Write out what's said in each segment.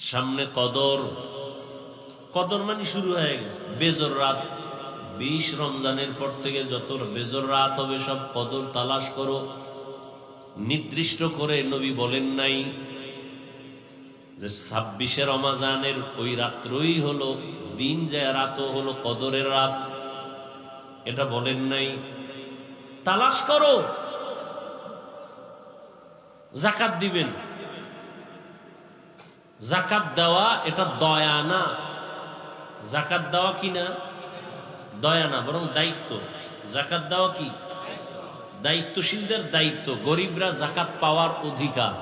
সামনে কদর। কদর মানে শুরু হয়ে গেছে বেজর রাত। 20 রমজানের পর থেকে যত বেজর রাত হবে সব কদর তালাশ করো। নির্দিষ্ট করে নবী বলেন নাই যে 26 রমজানের ওই রাত্রই হলো দিন, যে রাতও হলো কদরের রাত, এটা বলেন নাই। তালাশ করো। যাকাত দিবেন, যাকাত দেওয়া এটা দয়া না। যাকাত দেওয়া কি না? দয়া না, বরং দায়িত্ব। যাকাত দেওয়া কি? দায়িত্বশীলদের দায়িত্ব। গরিবরা যাকাত পাওয়ার অধিকার।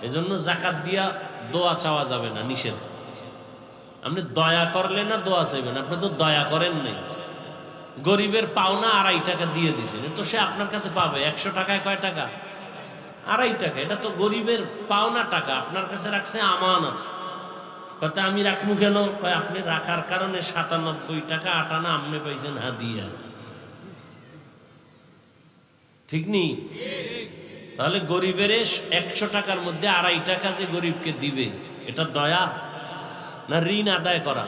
এজন্য যাকাত দিয়া দোয়া চাওয়া যাবে না, নিষেধ। আপনি দয়া করলে না দোয়া চাইবেন? আপনি তো দয়া করেন নাই। গরিবের পাওনা 2.5 টাকা দিয়ে দিছেন, তো সে আপনার কাছে পাবে 100 টাকায় কয় টাকা? 2.5 টাকা। এটা তো গরিবের পাওনা টাকা, আপনার কাছে রাখছে আমানত। কথা আমি রাখবো কেন? কয় আপনি রাখার কারণে 97 টাকা 8 আনা আপনি পাইছেন হাদিয়া। ঠিক নি? তাহলে গরিবের 100 টাকার মধ্যে 2.5 টাকা যে গরিবকে দিবে, এটা দয়া না ঋণ আদায় করা?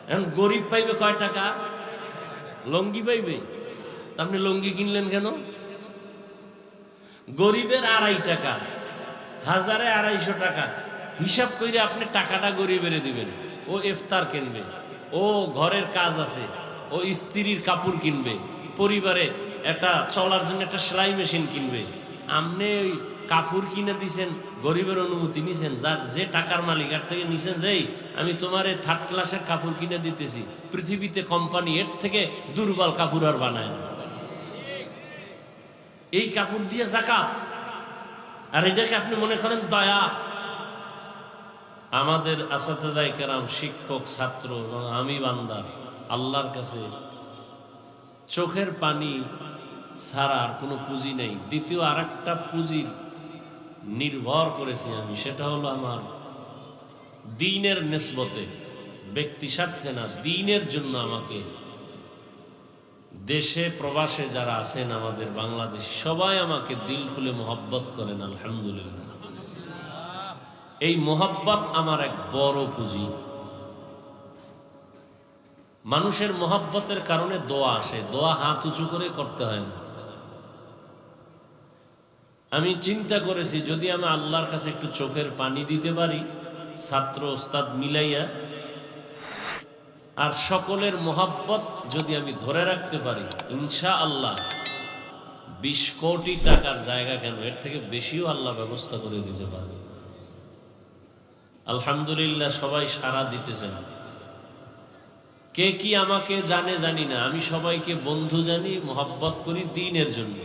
এখন গরিব পাইবে কয় টাকা? লঙ্গি পাইবে। আপনি লঙ্গি কিনলেন কেন? গরিবের 2.5 টাকা, হাজারে 250 টাকা হিসাব করে আপনি টাকাটা গরিবের দিবেন। ও ইফতার কিনবে, ও ঘরের কাজ আছে, ও স্ত্রীর কাপড় কিনবে, পরিবারে একটা চলার জন্য একটা সেলাই মেশিন কিনবে। আপনি ওই কাপড় কিনে দিছেন, গরিবের অনুমতি নিছেন, যার যে টাকার মালিক এর থেকে নিছেন, যেই আমি তোমার 3rd ক্লাসের কাপড় কিনে দিতেছি। পৃথিবীতে কোম্পানি এর থেকে দুর্বল কাপড় আর বানায় না। এই কাপড় দিয়ে যাকাত, আর এটাকে আপনি মনে করেন দয়া? আমাদের আসাতেজায়ে কেরাম, শিক্ষক, ছাত্র, আমি বান্দা, আল্লাহর কাছে চোখের পানি ছাড়া আর কোনো পুঁজি নেই। দ্বিতীয় আরেকটা পুঁজির নির্ভর করেছি আমি, সেটা হলো আমার দ্বীনের নিসবতে, ব্যক্তি স্বার্থে না, দ্বীনের জন্য আমাকে দেশে প্রবাসে যারা আছেন আমাদের বাংলাদেশ, সবাই আমাকে দিল খুলে মোহাব্বত করেন, আলহামদুলিল্লাহ। এই মোহাব্বত আমার এক বড় পুঁজি। মানুষের মোহাব্বতের কারণে দোয়া আসে। দোয়া হাত উঁচু করে করতে হয় না। আমি চিন্তা করেছি, যদি আমি আল্লাহর কাছে একটু চোখের পানি দিতে পারি, ছাত্র ওস্তাদ মিলাইয়া, আর সকলের মোহাব্বত যদি আমি ধরে রাখতে পারি, ইনশাআল্লাহ 20 কোটি টাকার জায়গা কেন, এর থেকে বেশিও আল্লাহ ব্যবস্থা করে দিতে পারে। আলহামদুলিল্লাহ, সবাই সাড়া দিতেছেন। কে কি আমাকে জানে জানি না, আমি সবাইকে বন্ধু জানি, মোহাব্বত করি দ্বীনের জন্য।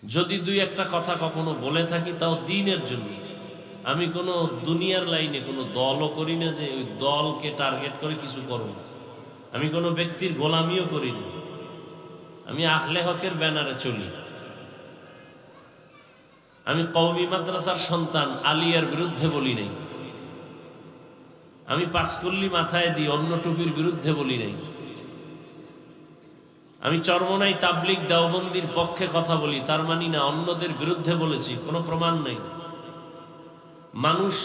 যদি 2-1টা কথা কখনো বলে থাকি, তাও দ্বীনের জন্য। আমি কোনো দুনিয়ার লাইনে কোনো দলও করি না যে ওই দলকে টার্গেট করে কিছু করব। আমি কোনো ব্যক্তির গোলামিও করি না। আমি আহলে হকের ব্যানারে চলি। আমি কওমি মাদ্রাসার সন্তান, আলিয়ার বিরুদ্ধে বলি নাই। আমি পাঁচকল্লি মাথায় দিই, অন্য টুপির বিরুদ্ধে বলি নাই। আমি চরমনাই তাবলিগ দেওবন্দির পক্ষে কথা বলি, তার মানি না অন্যদের বিরুদ্ধে বলেছি, কোনো প্রমাণ নেই। মানুষ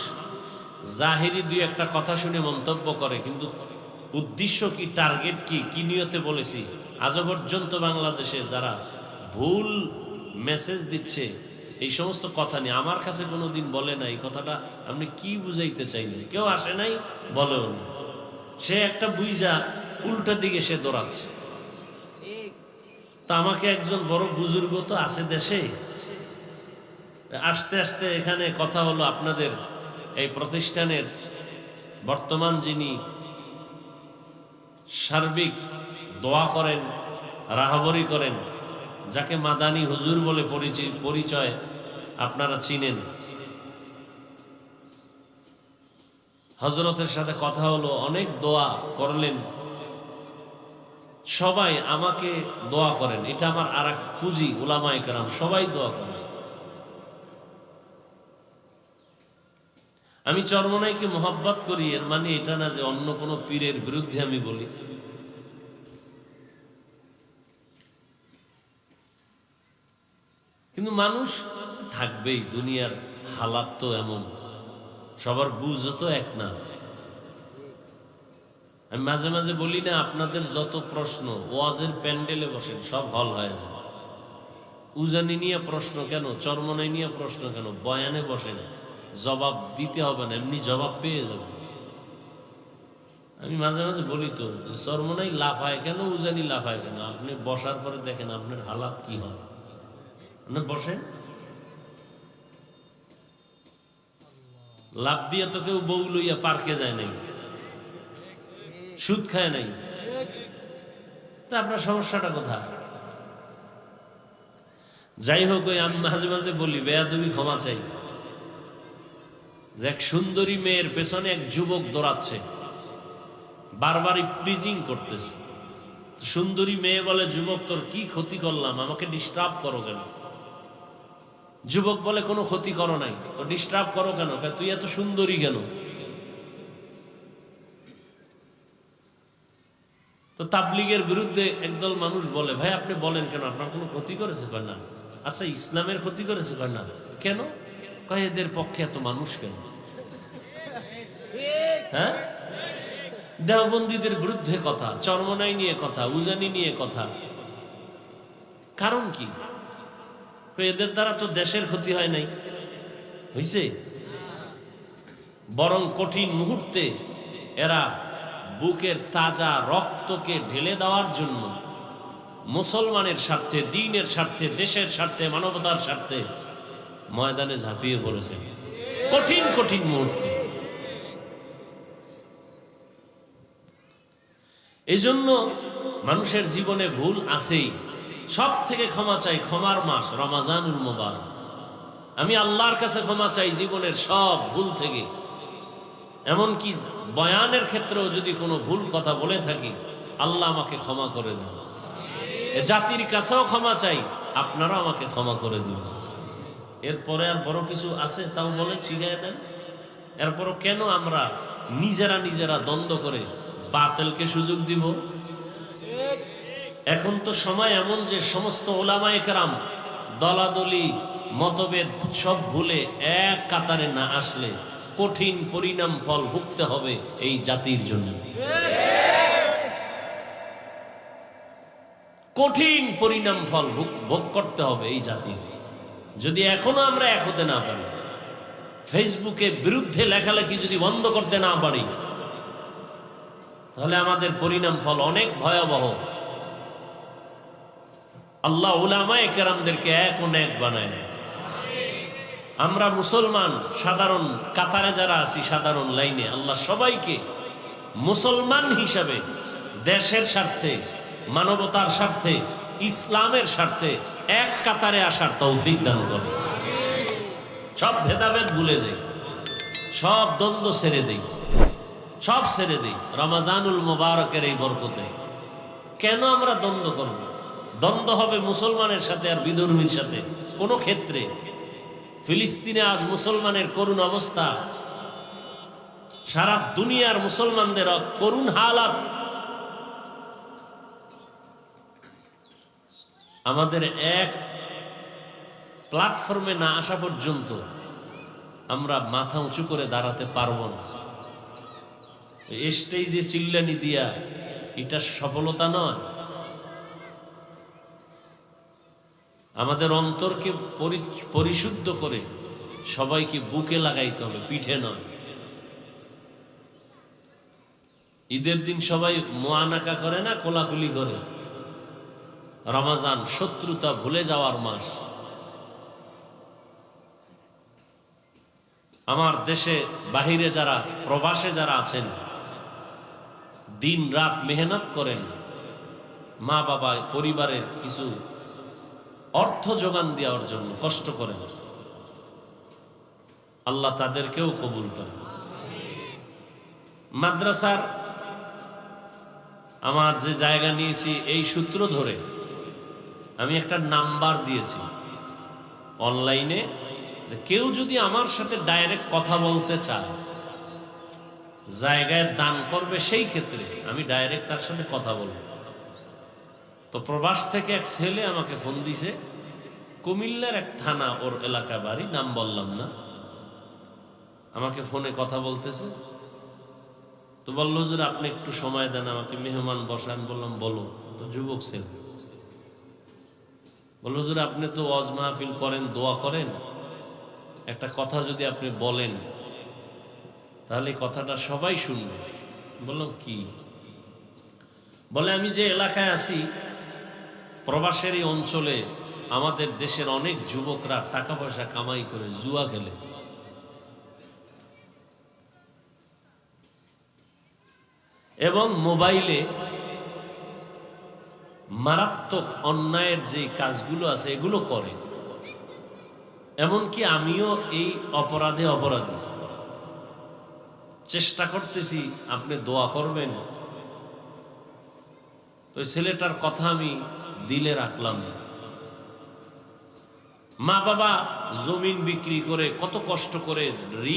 জাহেরি 2-1টা কথা শুনে মন্তব্য করে, কিন্তু উদ্দেশ্য কি, টার্গেট কি, কি নিয়তে বলেছি? আজও পর্যন্ত বাংলাদেশে যারা ভুল মেসেজ দিচ্ছে এই সমস্ত কথা নিয়ে, আমার কাছে কোনোদিন বলে নাই কথাটা আপনি কি বুঝাইতে চাইলেন। কেউ আসে নাই, বলেও না। সে একটা বুঝা উল্টা দিকে সে দৌড়াচ্ছে। তা আমাকে একজন বড় বুজুর্গ তো আছে দেশে, আসতে আসতে এখানে কথা হলো, আপনাদের এই প্রতিষ্ঠানের বর্তমান যিনি সার্বিক দোয়া করেন, রাহাবরি করেন, যাকে মাদানী হুজুর বলে পরিচয় আপনারা চিনেন, হযরতের সাথে কথা হলো, অনেক দোয়া করলেন। সবাই আমাকে দোয়া করেন, এটা আমার আরেক পুঁজি। উলামায়ে কেরাম সবাই দোয়া করেন। আমি চরমনাইকে মোহাব্বত করি, এর মানে এটা না যে অন্য কোনো পীরের বিরুদ্ধে আমি বলি। কিন্তু মানুষ থাকবেই, দুনিয়ার হালাত তো এমন, সবার বুঝও তো এক না। আমি মাঝে মাঝে বলি না, আপনাদের যত প্রশ্ন ওয়াজের প্যান্ডেলে বসেন সব হল হয়ে যায়। উজানি নিয়ে প্রশ্ন কেন, চরমনাই নিয়ে প্রশ্ন কেন, বয়ানে বসেন, জবাব দিতে হবে না, এমনি জবাব পেয়ে যাবেন। আমি মাঝে মাঝে বলি তো যে চরমনাই লাফায় কেন, উজানি লাফায় কেন, আপনি বসার পরে দেখেন আপনার হালাত কি হয়। আপনি বসেন, লাভ দিয়ে তো কেউ বউ লইয়া পার্কে যায় নাই, সুদ খায় নাই, তা আপনার সমস্যাটা কোথায়? যাই হোক, ওই আমি মাঝে মাঝে বলি, বেয়াদবি ক্ষমা চাই, যে এক সুন্দরী মেয়ের পেছনে এক যুবক দৌড়াচ্ছে, বারবারই প্লিজিং করতেছে। সুন্দরী মেয়ে বলে, যুবক তোর কি ক্ষতি করলাম, আমাকে ডিস্টার্ব করো কেন? যুবক বলে, কোনো ক্ষতি করো নাই, তো ডিস্টার্ব করো কেন? তুই এত সুন্দরী কেন? তো তাবলীগের বিরুদ্ধে একদল মানুষ বলে, ভাই আপনি বলেন কেন, আপনার কোনো ক্ষতি করেছে? কয় না। আচ্ছা, ইসলামের ক্ষতি করেছে? কয় না। কেন? কয় এদের পক্ষে এত মানুষ কেন? হ্যাঁ, দেওবন্দীদের বিরুদ্ধে কথা, চরমনাই নিয়ে কথা, উজানি নিয়ে কথা, কারণ কি? এদের দ্বারা তো দেশের ক্ষতি হয় নাই, হইছে? বরং কঠিন মুহূর্তে এরা বুকের তাজা রক্তকে ঢেলে দেওয়ার জন্য মুসলমানের স্বার্থে, দ্বীনের স্বার্থে, দেশের স্বার্থে, মানবতার স্বার্থে ময়দানে ঝাঁপিয়ে পড়েছেন কঠিন কঠিন মুহূর্তে। এই জন্য মানুষের জীবনে ভুল আছেই, সব থেকে ক্ষমা চাই, ক্ষমার মাস রমাজানুল মুবারক। আমি আল্লাহর কাছে ক্ষমা চাই জীবনের সব ভুল থেকে, এমনকি বয়ানের ক্ষেত্রেও যদি কোনো ভুল কথা বলে থাকি, আল্লাহ আমাকে ক্ষমা করে দেন। জাতির কাছেও ক্ষমা চাই, আপনারা আমাকে ক্ষমা করে দিন। এরপরে আর বড় কিছু আছে তাও বলে শিখিয়ে দেন। এরপরও কেন আমরা নিজেরা নিজেরা দ্বন্দ্ব করে বাতিলকে সুযোগ দিব? এখন তো সময় এমন যে সমস্ত ওলামায়ে কেরাম দলাদলি মতভেদ সব ভুলে এক কাতারে না আসলে কঠিন পরিণাম ফল ভুগতে হবে এই জাতির জন্য। কঠিন পরিণাম ফল ভোগ করতে হবে এই জাতির। যদি এখনো আমরা এক হতে না পারি, ফেসবুকে বিরুদ্ধে লেখালেখি যদি বন্ধ করতে না পারি, তাহলে আমাদের পরিণাম ফল অনেক ভয়াবহ। আল্লাহ উলামায়ে কেরামদেরকে এক ও নেক বানায়। আমরা মুসলমান সাধারণ কাতারে যারা আছি, সাধারণ লাইনে, আল্লাহ সবাইকে মুসলমান হিসাবে দেশের স্বার্থে, মানবতার স্বার্থে, ইসলামের স্বার্থে এক কাতারে আসার তৌফিক দান করে। সব ভেদাভেদ ভুলে যাই, সব দ্বন্দ্ব ছেড়ে দেই, সব ছেড়ে দেই রমাজানুল মুবারকের এই বরকতে। কেন আমরা দ্বন্দ্ব করব? দ্বন্দ্ব হবে মুসলমানের সাথে আর বিধর্মীর সাথে কোন ক্ষেত্রে? ফিলিস্তিনে আজ মুসলমানের করুণ অবস্থা, সারা দুনিয়ার মুসলমানদের করুণ হালাত। আমাদের এক প্ল্যাটফর্মে না আসা পর্যন্ত আমরা মাথা উঁচু করে দাঁড়াতে পারবো না। স্টেজে চিল্লানি দিয়া এটা সফলতা নয়। আমাদের অন্তরকে পরিশুদ্ধ করে সবাইকে বুকে লাগাইতে হবে, পিঠে নয়। ঈদের দিন সবাই মুআনাকা করে না, কোলাকুলি করে। রমাজান শত্রুতা ভুলে যাওয়ার মাস। আমার দেশে বাহিরে যারা, প্রবাসে যারা আছেন, দিন রাত মেহনত করেন, মা বাবা পরিবারের কিছু অর্থ যোগান দেওয়ার জন্য কষ্ট করেন, আল্লাহ তাদেরকেও কবুল করেন। মাদ্রাসার আমার যে জায়গা নিয়েছি, এই সূত্র ধরে আমি একটা নাম্বার দিয়েছি অনলাইনে, কেউ যদি আমার সাথে ডাইরেক্ট কথা বলতে চায়, জায়গায় দান করবে, সেই ক্ষেত্রে আমি ডাইরেক্ট তার সাথে কথা বলবো। তো প্রবাস থেকে এক ছেলে আমাকে ফোন দিছে, কুমিল্লার এক থানা, ওর এলাকা বাড়ি, নাম বললাম না। আমাকে ফোনে কথা বলতেছে, তো বললো হুজুর আপনি একটু সময় দেন, আমাকে মেহমান বসান। বললাম বলো। তো যুবক ছেলে বললো হুজুর আপনি তো ওয়াজ মাহফিল করেন, দোয়া করেন, একটা কথা যদি আপনি বলেন তাহলে কথাটা সবাই শুনবে। বললাম কি? বলে আমি যে এলাকায় আছি, প্রবাসের এই অঞ্চলে আমাদের দেশের অনেক যুবকরা টাকা পয়সা কামাই করে জুয়া খেলে। এবং মোবাইলে মারাত্মক অন্যায়ের যে কাজগুলো আছে এগুলো করে। এমনকি আমিও এই অপরাধে অপরাধী। চেষ্টা করতেছি, আপনি দোয়া করবেন। তো ছেলেটার কথা আমি দিলে রাখলাম না। মা বাবা জমিন বিক্রি করে কত কষ্ট করে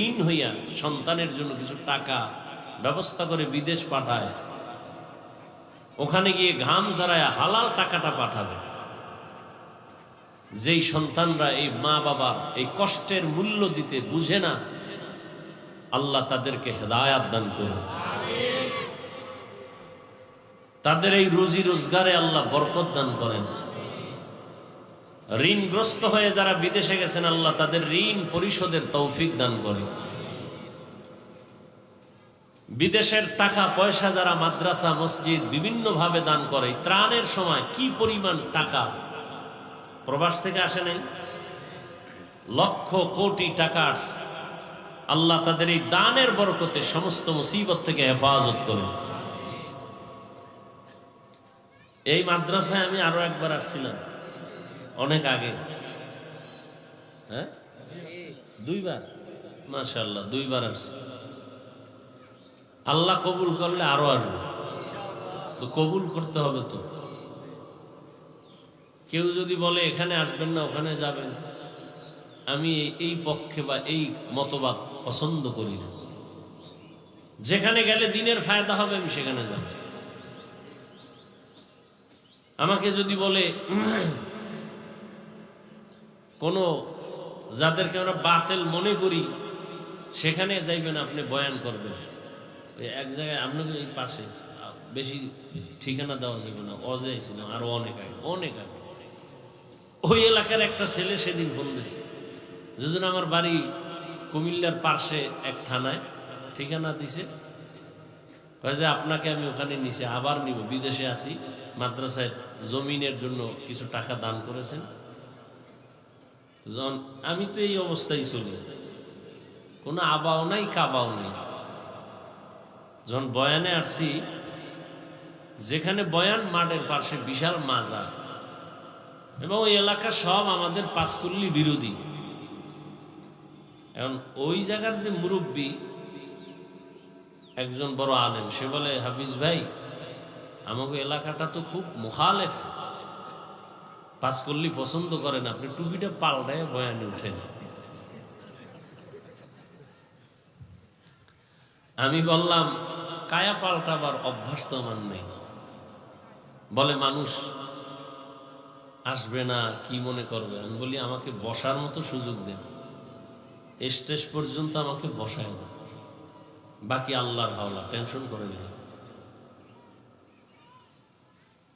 ঋণ হইয়া সন্তানের জন্য কিছু টাকা ব্যবস্থা করে বিদেশ পাঠায়, ওখানে গিয়ে ঘাম ঝরায় হালাল টাকাটা পাঠাবে। যেই সন্তানরা এই মা বাবার এই কষ্টের মূল্য দিতে বুঝে না, আল্লাহ তাদেরকে হেদায়াত দান করুন। তাদের এই রুজি রোজগারে আল্লাহ বরকত দান করেন। ঋণগ্রস্ত হয়ে যারা বিদেশে গেছেন, আল্লাহ তাদের ঋণ পরিশোধের তৌফিক দান করেন। বিদেশের টাকা পয়সা যারা মাদ্রাসা মসজিদ বিভিন্ন ভাবে দান করে, ত্রাণের সময় কি পরিমাণ টাকা প্রবাস থেকে আসে নাই, লক্ষ কোটি টাকা আসছে। আল্লাহ তাদের এই দানের বরকতে সমস্ত মুসিবত থেকে হেফাজত করেন। এই মাদ্রাসায় আমি আরো একবার আসছিলাম অনেক আগে। হ্যাঁ, দুইবার, মাশাআল্লাহ দুইবার আসছি। আল্লাহ কবুল করলে আরো আসবো। তো কবুল করতে হবে। তো কেউ যদি বলে এখানে আসবেন না ওখানে যাবেন, আমি এই পক্ষে বা এই মতবাদ পছন্দ করি না। যেখানে গেলে দিনের ফায়দা হবে আমি সেখানে যাব। আমাকে যদি বলে কোনো যাদেরকে আমরা বাতিল মনে করি সেখানে যাইবেন, আপনি বয়ান করবেন, এক জায়গায় আপনাকে এই পাশে, বেশি ঠিকানা দেওয়া যাবে না, অজাইছিলাম আরো অনেক আগে অনেক আগে। ওই এলাকার একটা ছেলে সেদিন ফোন দিয়েছে, যেজন আমার বাড়ি কুমিল্লার পাশে এক থানায়, ঠিকানা দিছে, কয় যে আপনাকে আমি ওখানে নিচে আবার নিব, বিদেশে আছি, মাদ্রাসায় জমিনের জন্য কিছু টাকা দান করেছেন। আমি তো এই অবস্থায় চলি, কোনো আবাও নাই কাবাও নাই। যখন বয়ানে আসছি, যেখানে বয়ান মাঠের পাশে বিশাল মাজার, এবং ওই এলাকা সব আমাদের পাঁচকুল্লি বিরোধী। এখন ওই জায়গার যে মুরব্বী একজন বড় আলেম, সে বলে হাফিজ ভাই আমাকে এলাকাটা তো খুব মুখালেফ, পাঁচকুল্লি পছন্দ করেন, আপনি টুপিটা পাল্টায় বয়ানে উঠেন। আমি বললাম কায়া পাল্টাবার অভ্যাস তো আমার নেই। বলে মানুষ আসবে না, কি মনে করবে। আমি বলি আমাকে বসার মতো সুযোগ দেন, স্টেজ পর্যন্ত আমাকে বসায় দেন, বাকি আল্লাহর হাওলা, টেনশন করেন না।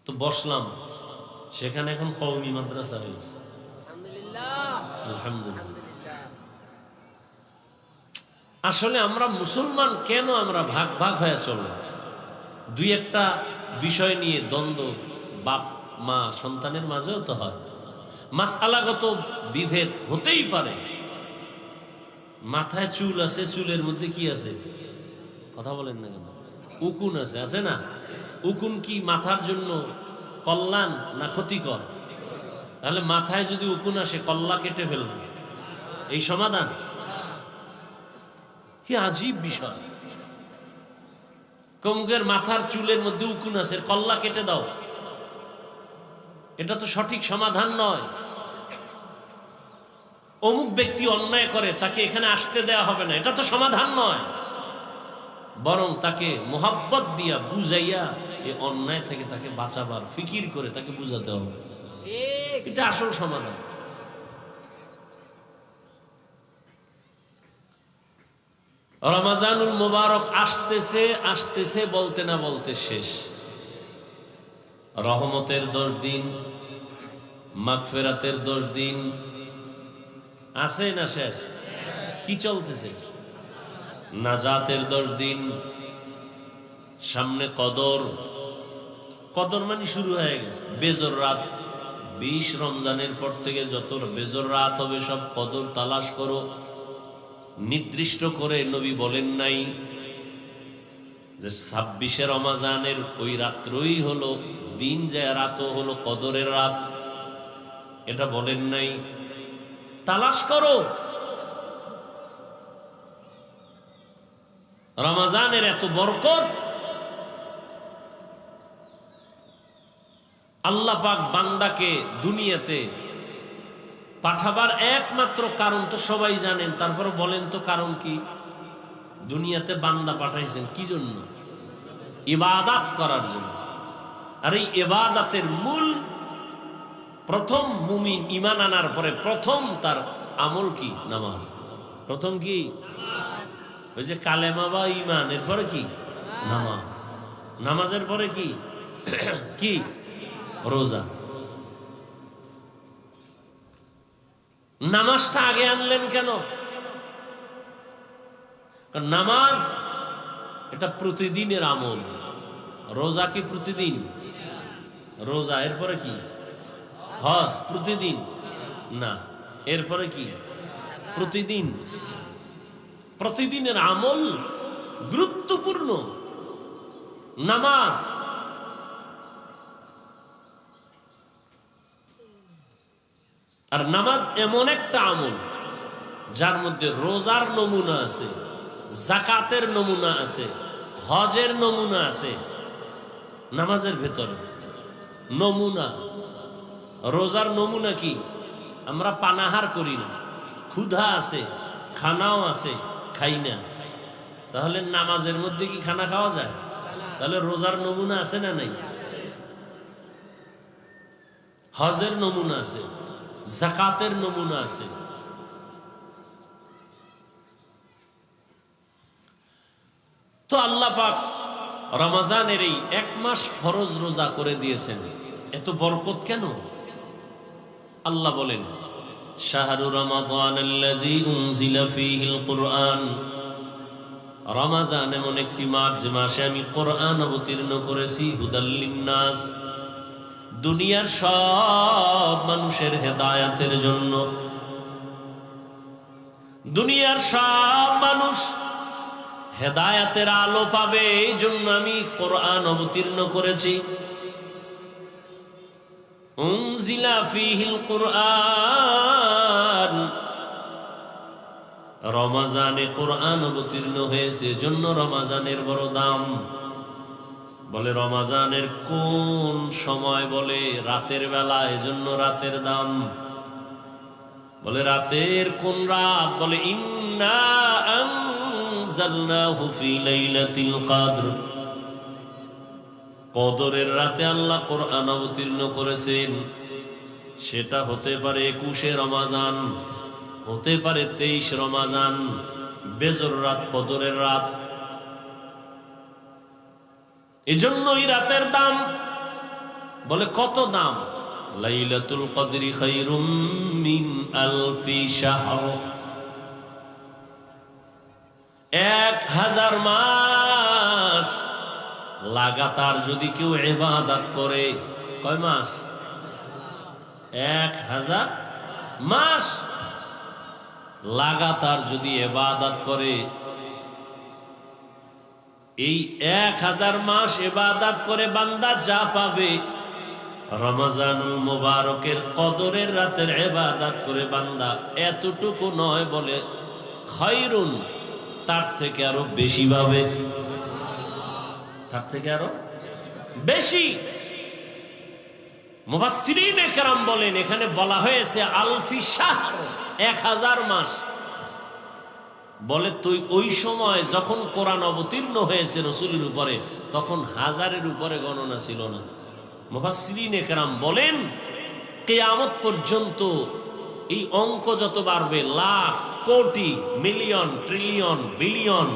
তো বসলাম, সেখানে এখন কওমি মাদ্রাসা হয়েছে, আলহামদুলিল্লাহ। আসলে আমরা মুসলমান কেন আমরা ভাগ ভাগ হয়ে চলব? দুই একটা বিষয় নিয়ে দ্বন্দ্ব বাপ মা সন্তানের মাঝেও তো হয়, মাসআলাগত বিভেদ হতেই পারে। মাথায় চুল আছে, চুলের মধ্যে কি আছে? কথা বলেন না কেন? উকুন আছে, আছে না? উকুন কি মাথার জন্য কল্যাণ না ক্ষতিকর? তাহলে মাথায় যদি উকুন আসে, কল্লা কেটে ফেলবে, এই সমাধান? কি আজীব বিষয়। কমুকের মাথার চুলের মধ্যে উকুন আছে, কল্লা কেটে দাও, এটা তো সঠিক সমাধান নয়। অমুক ব্যক্তি অন্যায় করে, তাকে এখানে আসতে দেয়া হবে না, এটা তো সমাধান নয়। বরং তাকে মোহাব্বত দিয়া বুঝাইয়া এই অন্যায় থেকে তাকে বাঁচাবার ফিকির করে তাকে বুঝাতে হবে, এটা আসল সমাধান। রমজানুল মুবারক আসতেছে আসতেছে বলতে না বলতে শেষ। রহমতের 10 দিন, মাগফিরাতের 10 দিন আছে না শেষ? কি চলতেছে? নাজাতের 10 দিন, সামনে কদর। কদর মানে শুরু হয়ে গেছে। বেজর রাত 20 রমজানের পর থেকে যত বেজর রাত হবে সব কদর তালাশ করো। নির্দিষ্ট করে নবী বলেন নাই যে 26 রমজানের ওই রাত্রই হলো দিন, যে রাতও হলো কদরের রাত, এটা বলেন নাই। তালাশ করো। রমজানের এত বরকত, আল্লাহ পাক বান্দাকে দুনিয়াতে পাঠাবার একমাত্র কারণ তো সবাই জানেন, তারপরে বলেন তো কারণ কি? দুনিয়াতে বান্দা পাঠাইছেন কি জন্য? ইবাদত করার জন্য। আর এই ইবাদতের মূল, প্রথম মুমিন ঈমান আনার পরে প্রথম তার আমল কি? নামাজ। প্রথম কি? ওই যে কালেমা বা ঈমান, এরপরে কি? নামাজ। নামাজের পরে কি? কি? রোজা। নামাজটা আগে আনলেন কেন? কারণ নামাজ এটা প্রতিদিনের আমল। রোজা কি প্রতিদিন? রোজা। এরপরে কি? হজ। প্রতিদিন না। এরপরে কি? প্রতিদিন। প্রতিদিনের আমল গুরুত্বপূর্ণ নামাজ। আর নামাজ এমন একটা আমল যার মধ্যে রোজার নমুনা আছে, যাকাতের নমুনা আছে, হজের নমুনা আছে। নামাজের ভেতরে নমুনা। রোজার নমুনা কি? আমরা পানাহার করি না, ক্ষুধা আছে, খানাও আছে, খাই না। তাহলে নামাজের মধ্যে কি খানা খাওয়া যায়? তাহলে রোজার নমুনা আছে না নাই? হজের নমুনা আছে, যাকাতের নমুনা আছে। তো আল্লাহ পাক রমজানের এই 1 মাস ফরজ রোজা করে দিয়েছেন। এত বরকত কেন? আল্লাহ বলেন, শাহরু রমাদানাল্লাযী উনজিলা ফীহিল কুরআন। রমজান এমন একটি মাস যে মাসে আমি কোরআন অবতীর্ণ করেছি। হুদাল লিন্নাস, দুনিয়ার সব মানুষের হেদায়াতের জন্য। দুনিয়ার সব মানুষ হেদায়াতের আলো পাবে, এই জন্য আমি কোরআন অবতীর্ণ করেছি। উনজিলা ফীহিল কুরআন, রমজানে কোরআন অবতীর্ণ হয়েছে, জন্য রমজানের বড় দাম। বলে রমজানের কোন সময়? বলে রাতের বেলা, এজন্য রাতের দাম। বলে রাতের কোন রাত? বলে ইন্না আনজালনাহু ফি লাইলাতিল কদর। কদরের রাতে আল্লাহ কোরআন অবতীর্ণ করেছেন। সেটা হতে পারে 21 রমজান, হতে পারে 23 রমজান। বেজর রাত, কদরের রাত। এজন্যই রাতের দাম। বলে কত দাম? লাইলাতুল কদরি খায়রুম মিন আলফি শাহর। 1000 মাস লাগাতার যদি কেউ ইবাদত করে। কয় মাস? 1000 মাস লাগাতার যদি ইবাদত করে, এই 1000 মাস ইবাদত করে বান্দা যা পাবে, রমজানুল মুবারকের কদরের রাতের ইবাদত করে বান্দা এতটুকু নয়। বলে খায়রুন, তার থেকে আরো বেশি পাবে। তার থেকে আরো বেশি। মুফাসসিরিনে কেরাম বলেন, এখানে বলা হয়েছে আলফি শাহর, 1000 মাস। বলে তুই ওই সময় যখন কোরআন অবতীর্ণ হয়েছে রাসূলের উপরে, তখন 1000-এর উপরে গণনা ছিল না। মুফাসসিরিনে কেরাম বলেন কিয়ামত পর্যন্ত এই অঙ্ক যত বাড়বে, লাখ কোটি, মিলিয়ন, ট্রিলিয়ন, বিলিয়ন,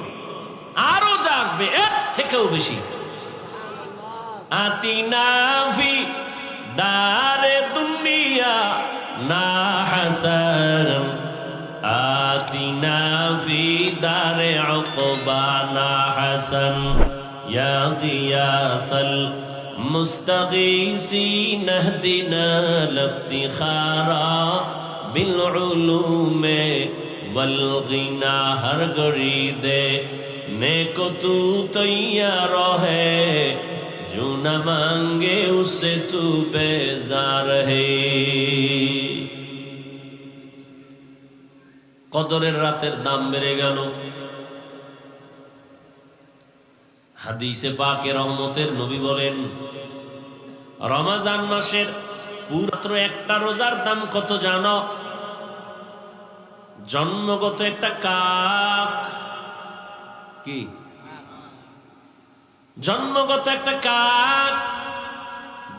আরো যা আসবে এর থেকেও বেশি। আতিনা ফি দারে দুনিয়া না হাসান, আতিনা ফি দারে উকবা না হাসান, ইয়া গিয়াসাল মুস্তাগীসিন ইহদিনা লিফতিখারা বিল উলুমে ওয়াল গিনা। হর গরি দে নেকো তু তৈয়ার है, जो न मांगे उससे तू बेजार है। কদরের রাতের দাম বেড়ে গেল। হাদিসে পাকে রহমতের নবী বলেন, রমজান মাসের পুরো একটা রোজার দাম কত জানো? জন্মগত একটা কাক, কি জন্মগত একটা কাক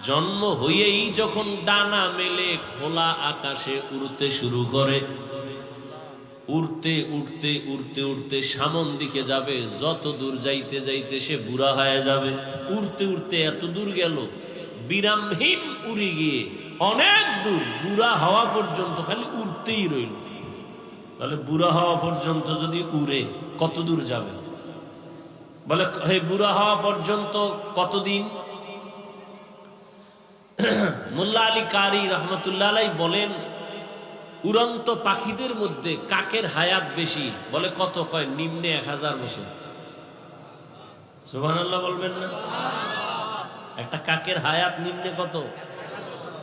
জন্ম হয়েই যখন ডানা মেলে খোলা আকাশে উড়তে শুরু করে, উড়তে উড়তে উড়তে উড়তে সামন দিকে যাবে, যত দূর যাইতে যাইতে সে বুড়া হয়ে যাবে। উড়তে উড়তে এত দূর গেল, বিরামহীন উড়ে গিয়ে অনেক দূর, বুড়া হওয়া পর্যন্ত খালি উড়তেই রইল। তাহলে বুড়া হওয়া পর্যন্ত যদি উড়ে কত দূর যাবে? বলে হে বুড়া হওয়া পর্যন্ত কতদিন? মোল্লা আলী কারি রহমতুল্লাহ আলাই বলেন, উড়ন্ত পাখিদের মধ্যে কাকের হায়াত বেশি। বলে কত? কয় নিম্নে 1000 বছর। সুবহানাল্লাহ বলবেন না? একটা কাকের হায়াত নিম্নে কত?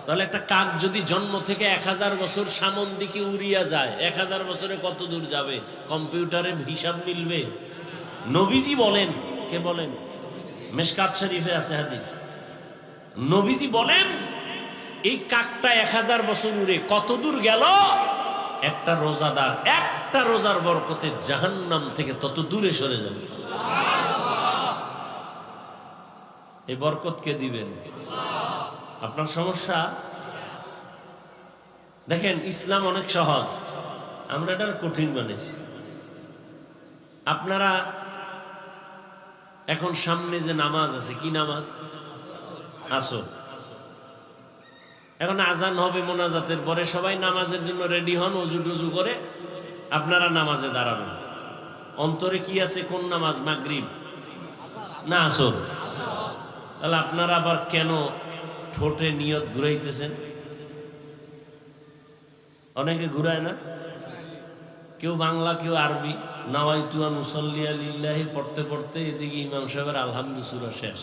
তাহলে একটা কাক যদি জন্ম থেকে 1000 বছর সামন দিকে উড়িয়া যায়, 1000 বছরে কত দূর যাবে? কম্পিউটারে হিসাব মিলবে? নবীজি বলেন, কে বলেন? মিশকাত শরীফে আছে হাদিস। নবীজি বলেন এই কাকটা 1000 বছর উড়ে কত দূর গেল? একটা রোজাদার একটা রোজার বরকতে জাহান্নাম থেকে তত দূরে সরে যাবে। এই বরকত কে দিবেন? আপনার সমস্যা? দেখেন ইসলাম অনেক সহজ, আমরা এটা কঠিন বানাইছি। আপনারা এখন সামনে যে নামাজ আছে, কি নামাজ? আসর। এখন আজান হবে মোনাজাতের পরে, সবাই নামাজের জন্য রেডি হন, ওযু টুজু করে আপনারা নামাজে দাঁড়াবেন। অন্তরে কি আছে? কোন নামাজ? মাগরিব না আসর? তাহলে আপনারা আবার কেন ঠোঁটে নিয়ত ঘুরাইতেছেন? অনেকে ঘুরায় না, কেউ বাংলা কেউ আরবি। নাওয়াইতু আন উসাল্লিয়া লিল্লাহি পড়তে পড়তে এদিকে ইমাম সাহেবের আলহামদু সূরা শেষ,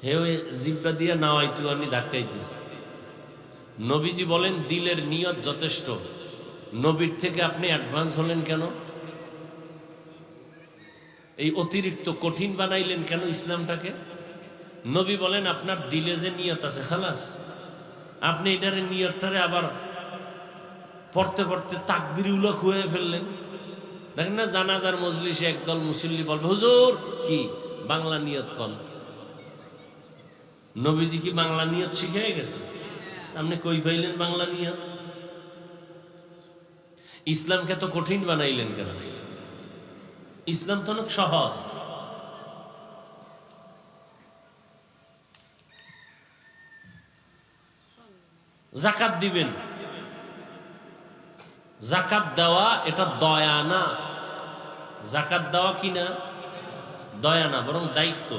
হেও জিব্বা দিয়ে নাওয়াইতু আনি ধাক্কাইতেছে। নবীজি বলেন দিলের নিয়ত যথেষ্ট। নবীর থেকে আপনি অ্যাডভান্স হলেন কেন? এই অতিরিক্ত কঠিন বানাইলেন কেন ইসলামটাকে? নবী বলেন আপনার দিলে যে নিয়ত আছে খালাস, আপনি এটারে নিয়তটারে আবার পড়তে পড়তে তাকবীরুল্লাহ খুঁয়ে ফেললেন। দেখেন না জানাজার মজলিসে একদল মুসল্লি বলবে হুজুর কি বাংলা নিয়ত কন। নবীজি কি বাংলা নিয়ত শিখিয়ে গেছে? আপনি কই পাইলেন বাংলা নিয়ত? ইসলামকে তো কঠিন বানাইলেন কেন? ইসলাম তো অনেক সহজ। যাকাত দিবেন, যাকাত দেওয়া এটা দয়া না। যাকাত দেওয়া কি না? দয়া না, বরং দায়িত্ব।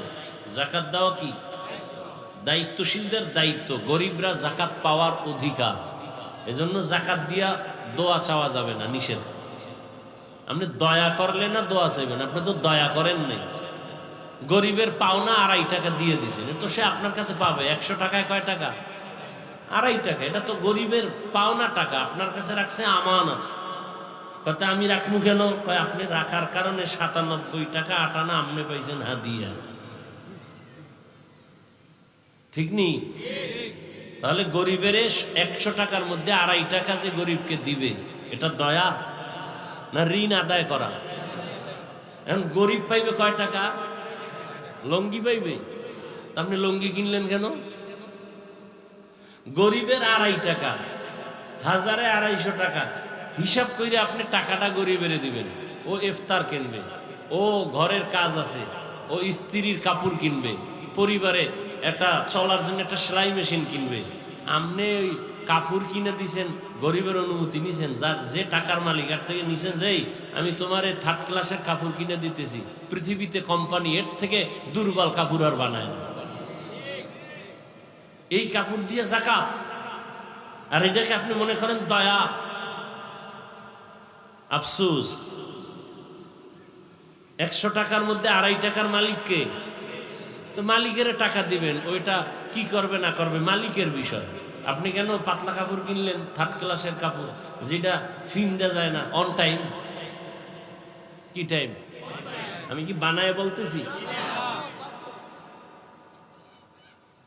যাকাত দেওয়া কি? দায়িত্বশীলদের দায়িত্ব। গরিবরা যাকাত পাওয়ার অধিকার। এজন্য যাকাত দিয়া দোয়া চাওয়া যাবে না, নিষেধ। আপনি দয়া করলে না দোয়া চাইবেন, আপনি তো দয়া করেন নাই। গরিবের পাওনা 2.5 টাকা দিয়ে দিয়েছেন, তো সে আপনার কাছে পাবে। 100 টাকায় কয় টাকা? 2.5 টাকা। এটা তো গরিবের পাওনা টাকা, আপনার কাছে রাখছে আমানত। কথা আমি রাখবো কেন? কয় আপনি রাখার কারণে 97 টাকা 8 আনা আপনি পাইছেন হাদিয়া। ঠিক নি? তাহলে গরিবের 100 টাকার মধ্যে 2.5 টাকা যে গরিবকে দিবে, এটা দয়া না ঋণ আদায় করা? এখন গরিব পাইবে কয় টাকা? লঙ্গি পাইবে। আপনি লঙ্গি কিনলেন কেন? গরিবের 2.5 টাকা, হাজারে 250 টাকা, হিসাব করে আপনি টাকাটা গরিবের দিবেন। ও ইফতার কিনবে, ও ঘরের কাজ আছে, ও স্ত্রীর কাপড় কিনবে, পরিবারে একটা চলার জন্য একটা সেলাই মেশিন কিনবে। আপনি ওই কাপড় কিনে দিছেন, গরিবের অনুমতি নিছেন, যার যে টাকার মালিক এর থেকে নিছেন, যেই আমি তোমার থার্ড ক্লাসের কাপড় কিনে দিতেছি। পৃথিবীতে কোম্পানি এর থেকে দুর্বল কাপড় আর বানায় না। এই কাপড় দিয়ে যাকাত, আর এটাকে আপনি মনে করেন দয়া। আফসোস, 100 টাকার মধ্যে 2.5 টাকার মালিককে, তো মালিকের টাকা দিবেন, ওইটা কি করবে না করবে মালিকের বিষয়। আপনি কেন পাতলা কাপড় কিনলেন, থার্ড ক্লাসের কাপড়, যেটা ফিন্দা যায় না অন টাইম? কি টাইম? আমি কি বানায় বলতেছি?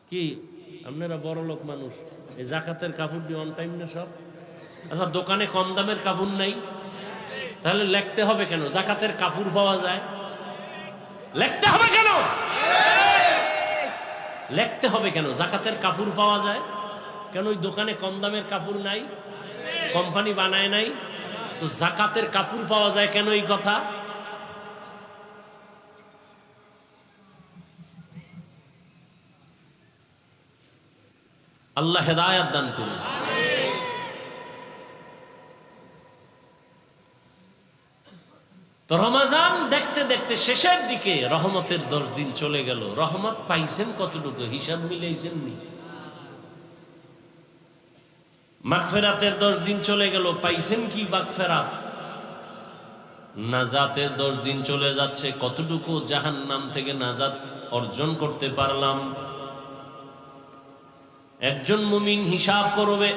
কি আপনারা বড় লোক মানুষ, এই জাকাতের কাপড় দিয়ে অন টাইম না সব? আচ্ছা, দোকানে কম দামের কাপড় নাই, তাহলে লিখতে হবে কেন জাকাতের কাপড় পাওয়া যায়? লিখতে হবে কেন? লিখতে হবে কেন জাকাতের কাপড় পাওয়া যায়? কেন ওই দোকানে কম দামের কাপড় নাই? কোম্পানি বানায় নাই, তো জাকাতের কাপড় পাওয়া যায় কেন? এই কথা আল্লাহ হেদায়েত দান করুন। তো রমজান দেখতে দেখতে শেষের দিকে রহমতের 10 দিন চলে গেল। রহমত পাইছেন কতটুকু হিসাব মিলাইছেন নি? মাগফিরাতের 10 দিন চলে গেল, পাইছেন কি মাগফিরাত? নাজাতের 10 দিন চলে যাচ্ছে, কতটুকু জাহান্নাম থেকে নাজাত অর্জন করতে পারলাম? একজন মুমিন হিসাব করবে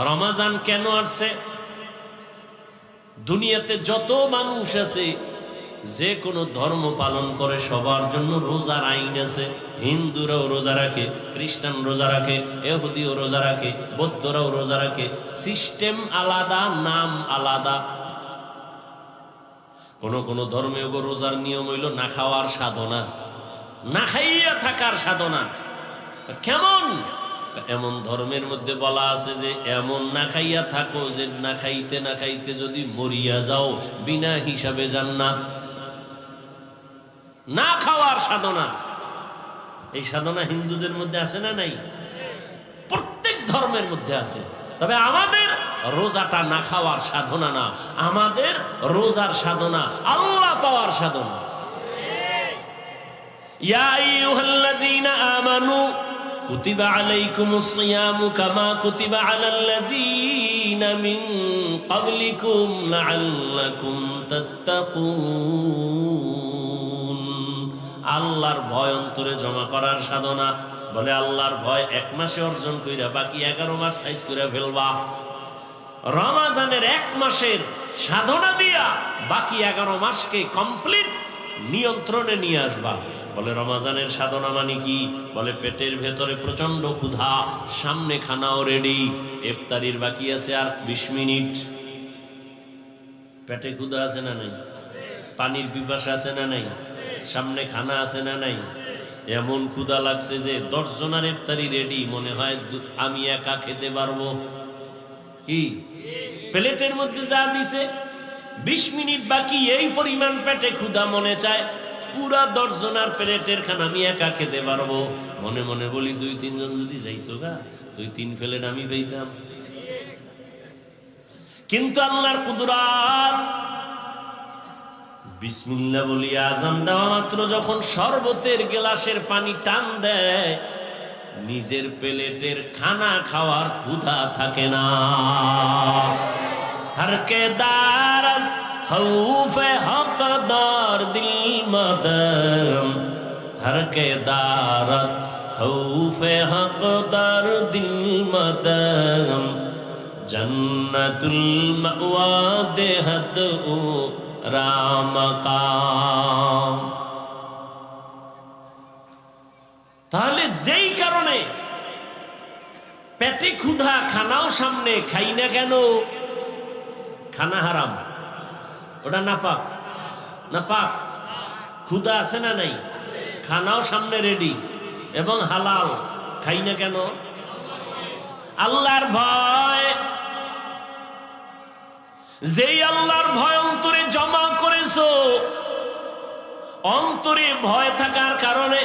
রমজান কেন আসছে। দুনিয়াতে যত মানুষ আছে, যে কোনো ধর্ম পালন করে, সবার জন্য রোজার আইন আছে। হিন্দুরাও রোজা রাখে, খ্রিস্টান রোজা রাখে, ইহুদিও রোজা রাখে, বৌদ্ধরাও রোজা রাখে। সিস্টেম আলাদা, নাম আলাদা। কোন ধর্মে রোজার নিয়ম হইল না খাওয়ার সাধনা, না খাইয়া থাকার সাধনা। কেমন? এমন ধর্মের মধ্যে বলা আছে যে এমন না খাইয়া থাকো যে না খাইতে যদি মরিয়া যাও বিনা হিসাবে জান্নাত। না খাওয়ার সাধনা, এই সাধনা হিন্দুদের মধ্যে আছে না নাই? প্রত্যেক ধর্মের মধ্যে আছে। তবে আমাদের রোজাটা না খাওয়ার সাধনা না, আমাদের রোজার সাধনা আল্লাহ পাওয়ার সাধনা। ইয়া আইয়ুহাল্লাযীনা আমানু কুতিবা আলাইকুমুস সিয়ামু কামা কুতিবা আলাল্লাযীনা মিন ক্বাবলিকুম লাআল্লাকুম তাত্তাকুন। আল্লাহর ভয় অন্তরে জমা করার সাধনা। বলে আল্লাহর ভয় 1 মাসে অর্জন কইরা বাকি 11 মাস সাইজ করে ফেলবা। রমজানের 1 মাসের সাধনা দিয়া বাকি 11 মাসকে কমপ্লিট নিয়ন্ত্রণে নিয়ে আসবা। বলে রমজানের সাধনা মানে কি? বলে পেটের ভেতরে প্রচন্ড ক্ষুধা, সামনে খানাও রেডি, ইফতারির বাকি আছে আর 20 মিনিট। পেটে ক্ষুধা আছে না নাই? পানির পিপাসা আছে না নাই? সামনে খানা আছে না নাই? এমন ক্ষুধা লাগছে যে 10 জনের ইফতারি রেডি, মনে হয় আমি একা খেতে পারবো। কি প্লেটের মধ্যে যা দিছে 20 মিনিট বাকি, এই পরিমাণ পেটে ক্ষুধা, মনে চায় পুরা 10 জনের প্লেটের খানা আমি একা খেতে পারবো। মনে মনে বলি 2-3 জন যদি যাইতো গা, 2-3 প্লেট আমি পেতাম। কিন্তু আল্লাহর কুদরত, বিসমিল্লাহ বলি আযান দেওয়া মাত্র যখন শরবতের গ্লাসের পানি টান দেয়, নিজের প্লেটের খানা খাওয়ার ক্ষুধা থাকে না। हर के दारत खौफे हकदार दिल मदम, हर के दारत खौफे हकदार दिल मदम, जन्नतुल मअवा देहत ओ रामकाम। তাহলে যেই কারণে পেটে ক্ষুধা, খানাও সামনে, খাই না কেন? খানা হারাম, ওটা নাপাক। নাপাক, ক্ষুধা আছে না নাই? খানাও সামনে রেডি এবং হালাল, খাই না কেন? আল্লাহর ভয় যেই আল্লাহর ভয় অন্তরে জমা করেছো, অন্তরে ভয় থাকার কারণে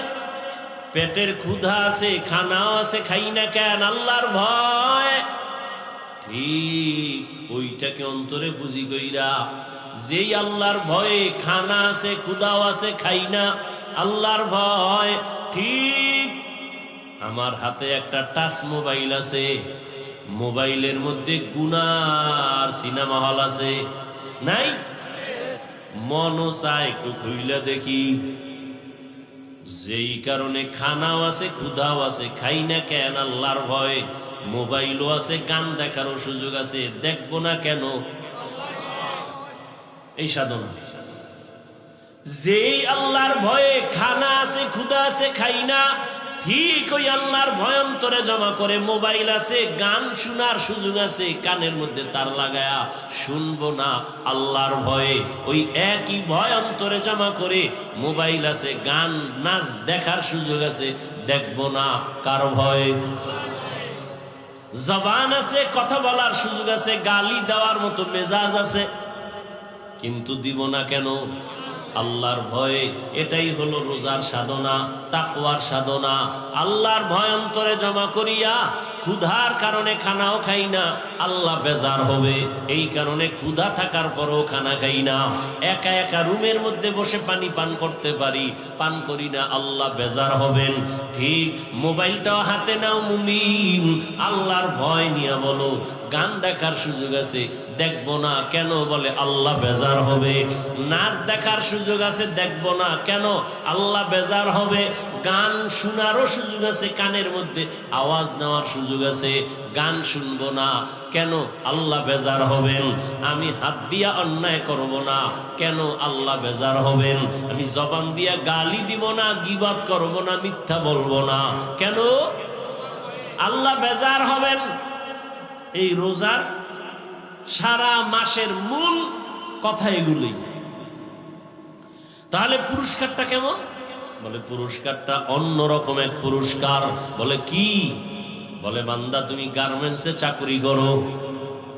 পেটের ক্ষুধা আছে, খানাও আছে, খাই না কেন? আল্লাহর ভয়। ঠিক ওইটাকে অন্তরে পুঁজি কইরা, যেই আল্লাহর ভয়ে খানা আছে, ক্ষুধাও আছে, খাই না, আল্লাহর ভয়। ঠিক আমার হাতে একটা টাচ মোবাইল আছে, মোবাইলের মধ্যে গুনার সিনেমা হল আছে, নাই? মনও চায় একটু খুইলা দেখি। যেই কারণে খানাও আছে, ক্ষুধাও আছে, খাই না কেন? আল্লাহর ভয়। মোবাইলও আছে, গান দেখারও সুযোগ আছে, দেখবো না কেন? এই সাধনা। যেই আল্লাহর ভয়ে খানা আছে, ক্ষুধা আছে, খাই না, ঠিক ওই আল্লাহর ভয় অন্তরে জমা করে। মোবাইল আছে, গান শোনার সুযোগ আছে, কানের মধ্যে তার লাগায়া শুনবো না, আল্লাহর ভয়ে। ওই একই ভয় অন্তরে জমা করে মোবাইল আছে, গান নাচ দেখার সুযোগ আছে, দেখবো না, কার ভয়? জবান আছে, কথা বলার সুযোগ আছে, গালি দেওয়ার মতো মেজাজ আছে, কিন্তু দিব না কেন? আল্লাহর ভয়ে। এটাই হলো রোজার সাধনা, তাকওয়ার সাধনা। আল্লাহর ভয় অন্তরে জমা করিয়া, ক্ষুধার কারণে খানাও খাই না, আল্লাহ বেজার হবে, এই কারণে ক্ষুধা থাকার পরও খানা খাই না। একা একা রুমের মধ্যে বসে পানি পান করতে পারি, পান করি না, আল্লাহ বেজার হবেন। ঠিক মোবাইলটাও হাতে নাও মুমিন, আল্লাহর ভয় নিয়ে বলো। গান দেখার সুযোগ আছে, দেখবো না কেন? বলে আল্লাহ বেজার হবে। নাচ দেখার সুযোগ আছে, দেখবো না কেন? আল্লাহ বেজার হবে। গান শোনারও সুযোগ আছে, কানের মধ্যে আওয়াজ নেওয়ার সুযোগ আছে, গান শুনবো না কেন? আল্লাহ বেজার হবেন। আমি হাত দিয়া অন্যায় করব না, কেন? আল্লাহ বেজার হবেন। আমি জবান দিয়া গালি দিব না, গীবত করব না, মিথ্যা বলবো না, কেন? আল্লাহ বেজার হবেন। এই রোজার সারা মাসের মূল কথা এগুলি। তাহলে পুরস্কারটা কেমন? বলে পুরস্কারটা অন্যরকম এক পুরস্কার। বলে কি? বলে বান্দা তুমি গার্মেন্টসে চাকরি করো,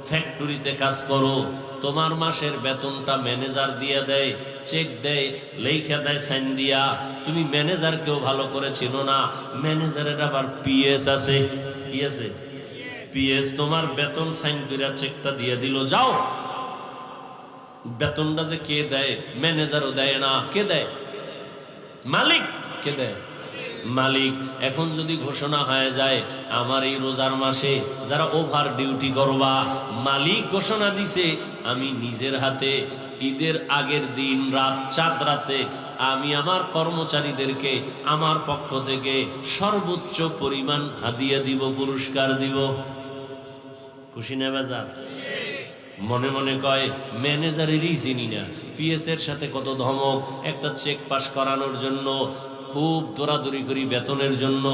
ফ্যাক্টরিতে কাজ করো, তোমার মাসের বেতনটা ম্যানেজার দিয়ে দেয়, চেক দেয়, লেখা দেয় সাইন দিয়া। তুমি ম্যানেজারকেও ভালো করে চিনো না, ম্যানেজারের আবার পিএস আছে। কি আছে? পিএস। তোমার বেতন সাইন করে চেকটা দিয়ে দিল, যাও। বেতনটা যে কে দেয়? ম্যানেজারও দেয় না। কে দেয়? মালিক। কে দেয়? মালিক। এখন যদি ঘোষণা হয়ে যায় আমার এই রোজার মাসে যারা ওভার ডিউটি করবা, মালিক ঘোষণা দিছে আমি নিজের হাতে ঈদের আগের দিন রাত, চাঁদ রাতে আমি আমার কর্মচারীদেরকে আমার পক্ষ থেকে সর্বোচ্চ পরিমাণ হাদিয়া দিব, পুরস্কার দিব। খুশি না বেজার? মনে মনে কয় ম্যানেজারেরই চিনি না, পিএস এর সাথে কত ধমক, একটা চেক পাস করানোর জন্য খুব দৌড়াদৌড়ি করি বেতনের জন্য।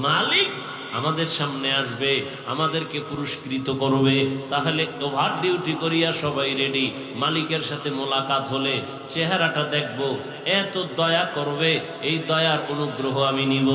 মালিক আমাদের সামনে আসবে, আমাদেরকে পুরস্কৃত করবে, তাহলে ওভার ডিউটি করিয়া সবাই রেডি। মালিকের সাথে মোলাকাত হলে চেহারাটা দেখব, এত দয়া করবে, এই দয়ার অনুগ্রহ আমি নিব।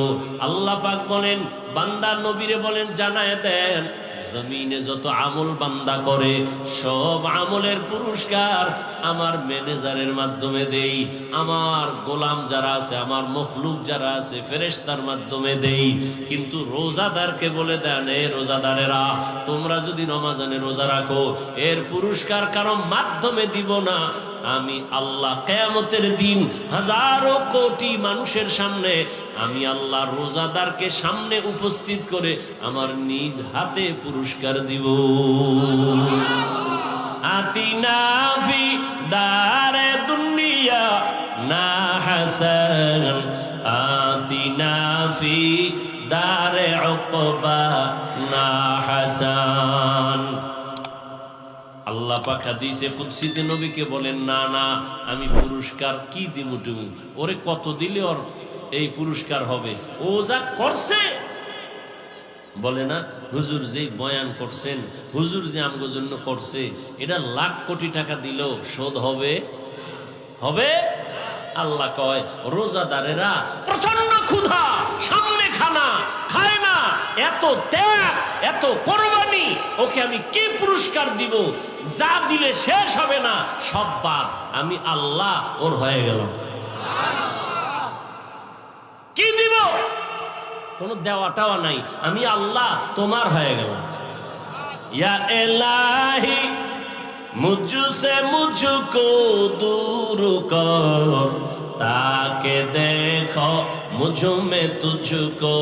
আল্লাহ পাক বলেন, বান্দা নবীরে বলেন জানায় দেন, জমিনে যত আমল বান্দা করে সব আমলের পুরস্কার আমার ম্যানেজারের মাধ্যমে দেই, আমার গোলাম যারা আছে, আমার মখলুক যারা আছে ফেরেশতার মাধ্যমে দেই। কিন্তু রোজাদারকে বলে দেন, এ রোজাদারেরা তোমরা যদি রমজানে রোজা রাখো এর পুরস্কার কারো মাধ্যমে দিব না, আমি আল্লাহ কিয়ামতের দিন হাজারো কোটি মানুষের সামনে আমি আল্লাহ রোজাদারকে সামনে উপস্থিত করে আমার নিজ হাতে পুরস্কার দিব। আতিনা ফি দারে দুনিয়া না হাসান, আতিনা ফি দারে উকবা না হাসান। আল্লাহ পাক হাদিসে কুদসিতে নবীকে বলেন, না না আমি পুরস্কার কি দিমু তুমি, ওরে কত দিলে ওর এই পুরস্কার হবে, ও যা করছে। বলে না হুজুর যেই বয়ান করছেন, হুজুর যে আমগো জন্য করছে, এটা লাখ কোটি টাকা দিলেও শোধ হবে? হবে? আল্লাহ কয় রোজাদারেরা প্রচন্ড ক্ষুধা, সামনে খানা খায় না, এত ত্যাগ, এত কোরবানি, ওকে আমি কি পুরস্কার দিব? যা দিলে শেষ হবে না, সব বাদ, আমি আল্লাহ ওর হয়ে গেলাম। কি দিব? কোন দেওয়াটাও নাই, আমি আল্লাহ তোমার হয়ে গেলাম। ইয়া ইলাহি মুঝসে মুঝকো दूर कर, ताके देखो मुझ में तुझको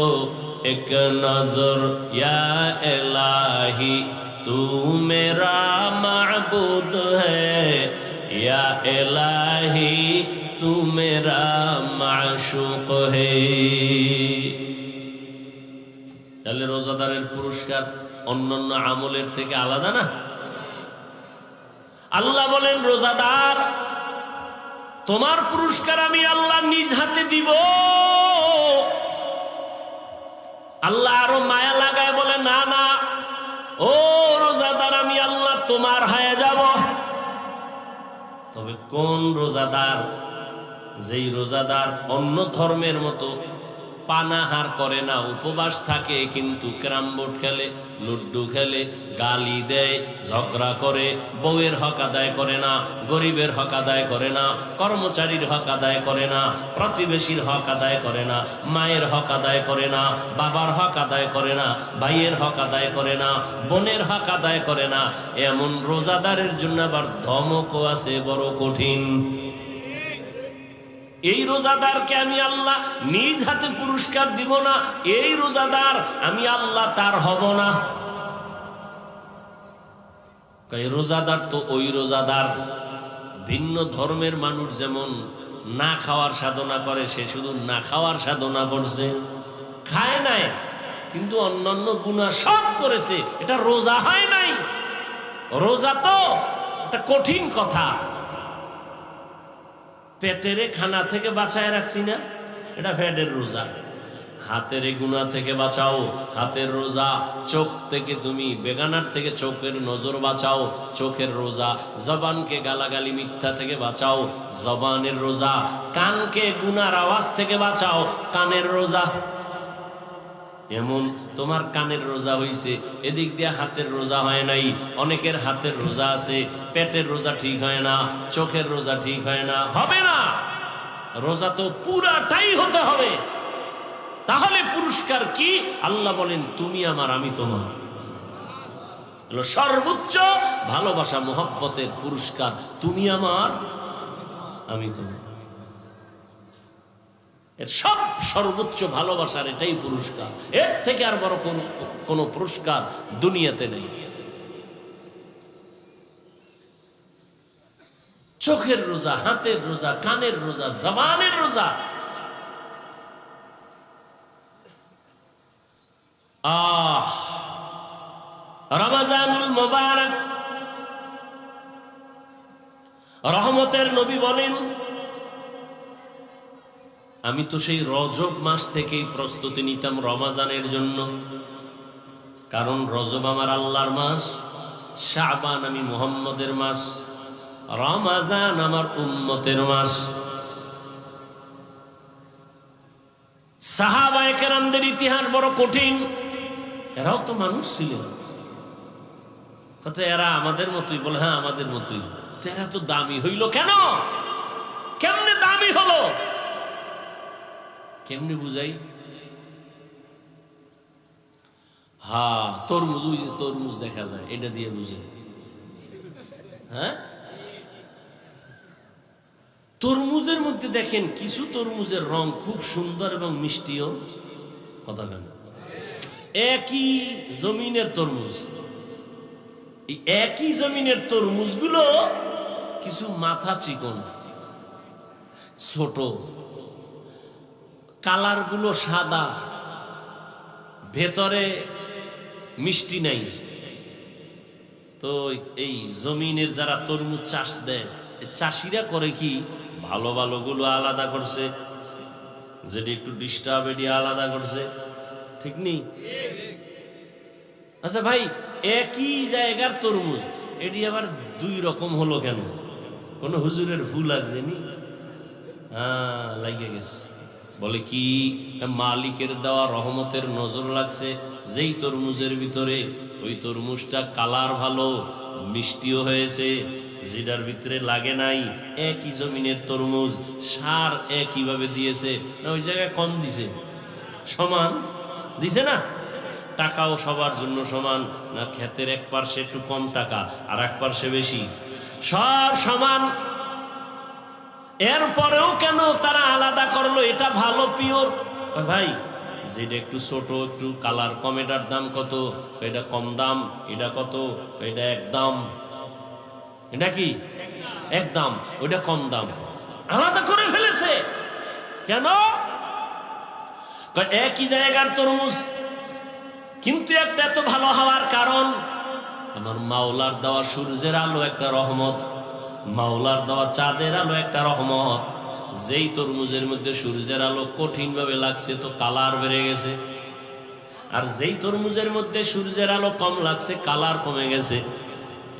एक नजर। या इलाही तू मेरा माबूद है, या इलाही तू मेरा माशूक है। তাহলে রোজাদারের পুরস্কার অন্যান্য আমলের থেকে আলাদা না? আল্লাহ বলেন, রোজাদার তোমার পুরস্কার আমি আল্লাহ নিজ হাতে দিব। আল্লাহ আরো মায়া লাগায় বলে, না না ও রোজাদার, আমি আল্লাহ তোমার হয়ে যাব। তবে কোন রোজাদার? যেই রোজাদার অন্য ধর্মের মতো পানাহার করে না, উপবাস থাকে, কিন্তু ক্যারাম বোর্ড খেলে, লুড্ডু খেলে, গালি দেয়, ঝগড়া করে, বউয়ের হক আদায় করে না, গরিবের হক আদায় করে না, কর্মচারীর হক আদায় করে না, প্রতিবেশীর হক আদায় করে না, মায়ের হক আদায় করে না, বাবার হক আদায় করে না, ভাইয়ের হক আদায় করে না, বোনের হক আদায় করে না, এমন রোজাদারের জন্য আবার ধমকও আছে বড় কঠিন। এই রোজাদারকে আমি আল্লাহ নিজ হাতে পুরস্কার দিব না, এই রোজাদার আমি আল্লাহ তার হব না। এই রোজাদার তো ওই রোজাদার, ভিন্ন ধর্মের মানুষ যেমন না খাওয়ার সাধনা করে, সে শুধু না খাওয়ার সাধনা করছে, খায় নাই, কিন্তু অন্যান্য গুনাহ সব করেছে, এটা রোজা হয় নাই। রোজা তো একটা কঠিন কথা। পেটেরে খানা থেকে বাঁচায় রাখছি না, এটা পেটের রোজা। হাতের গুনাহ থেকে বাঁচাও, হাতের রোজা। চোখ থেকে তুমি বেগানার থেকে চোখের নজর বাঁচাও, চোখের রোজা। জবানকে গালাগালি মিথ্যা থেকে বাঁচাও, জবানের রোজা। কানকে গুনার আওয়াজ থেকে বাঁচাও, কানের রোজা। এমন তোমার কানের রোজা হইছে, এদিক দিয়ে হাতের রোজা হয় নাই। অনেকের হাতের রোজা আছে, পেটের রোজা ঠিক হয় না, চোখের রোজা ঠিক হয় না, হবে না। রোজা তো পুরাটাই হতে হবে। তাহলে পুরস্কার কি? আল্লাহ বলেন, তুমি আমার, আমি তোমার। সর্বোচ্চ ভালোবাসা, মোহব্বতের পুরস্কার, তুমি আমার, আমি তোমার। এর সব সর্বোচ্চ ভালোবাসার এটাই পুরস্কার। এর থেকে আর বড় কোন পুরস্কার দুনিয়াতে নেই। চোখের রোজা, হাতের রোজা, কানের রোজা, জবানের রোজা। রমজানুল মুবারক, রহমতের নবী বলেন, আমি তো সেই রজব মাস থেকেই প্রস্তুতি নিতাম রমজানের জন্য, কারণ রজব আমার আল্লাহর মাস, শাবান আমি মুহাম্মদের মাস, রমজান আমার উম্মতের মাস। সাহাবায়ে কেরামদের ইতিহাস বড় কঠিন। এরাও তো মানুষ ছিলেন। কত এরা আমাদের মতোই? বলে হ্যাঁ আমাদের মতোই। এরা তো দামি হইল কেন? কেমনে দামি হলো? কেমনে বুঝাই? হ্যাঁ, তরমুজ, ওই যে তরমুজ দেখা যায়, এটা দিয়ে বুঝে। হ্যাঁ, তরমুজের মধ্যে দেখেন কিছু তরমুজের রং খুব সুন্দর এবং মিষ্টিও। কথা কেন? একই জমিনের তরমুজ, এই একই জমিনের তরমুজগুলো কিছু মাথা চিকন, ছোট, কালার গুলো সাদা, ভেতরে মিষ্টি নাই। তো এই জমিনের যারা তরমুজ চাষ দেয়, চাষিরা করে কি, ভালো ভালো গুলো আলাদা করছে, যেটা একটু ডিস্টার্ব এটি আলাদা করছে, ঠিক নেই? আচ্ছা ভাই, একই জায়গার তরমুজ, এটি আবার দুই রকম হলো কেন? কোন হুজুরের ভুল লাগছে নি? লাগিয়ে গেছে। বলে কি, মালিকের দেওয়া রহমতের নজর লাগছে, যেই তরমুজের ভিতরে ওই তরমুজটা কালার ভালো, মিষ্টিও হয়েছে, যেটার ভিতরে লাগে নাই, একই জমিনের তরমুজ, সার একইভাবে দিয়েছে না, ওই জায়গায় কম দিছে, সমান দিছে না? টাকাও সবার জন্য সমান না? ক্ষেতের এক পার্শ্বে একটু কম টাকা আর এক পার্শ্বে বেশি, সব সমান। এরপরেও কেন তারা আলাদা করলো? এটা ভালো পিওর। ভাই যেটা একটু ছোট, একটু কালার কম, এটার দাম কত? এটা কম দাম। এটা কত? এটা এক দাম। এটা কি এক দাম? ওইটা কম দাম। আলাদা করে ফেলেছে কেন? একই জায়গার তরমুজ, কিন্তু একটা এত ভালো হওয়ার কারণ আমার মাওলার দেওয়া সূর্যের আলো একটা রহমত, মাওলার দেওয়া চাঁদের আলো একটা রহমত। যেই তরমুজের মধ্যে সূর্যের আলো কঠিন ভাবে লাগছে তো কালার বেড়ে গেছে, আর যেই তরমুজের মধ্যে সূর্যের আলো কম লাগছে কালার কমে গেছে।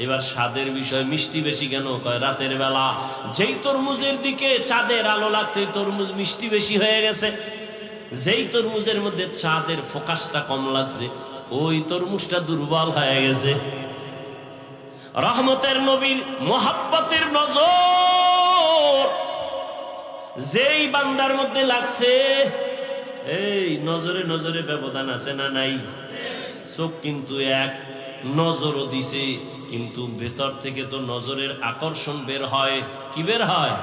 এবার স্বাদের বিষয়, মিষ্টি বেশি কেন? কয় রাতের বেলা যেই তরমুজের দিকে চাঁদের আলো লাগছে তরমুজ মিষ্টি বেশি হয়ে গেছে। যেই তরমুজের মধ্যে চাঁদের ফোকাসটা কম লাগছে ওই তরমুজটা দুর্বল হয়ে গেছে। রহমতের নবীর মোহাব্বতের নজর যেই বান্দার মধ্যে লাগছে, এই নজরে নজরে ব্যবধান আছে না নাই? চোখ কিন্তু এক, নজরও দিছে, কিন্তু ভেতর থেকে তো নজরের আকর্ষণ বের হয়। কি বের হয়?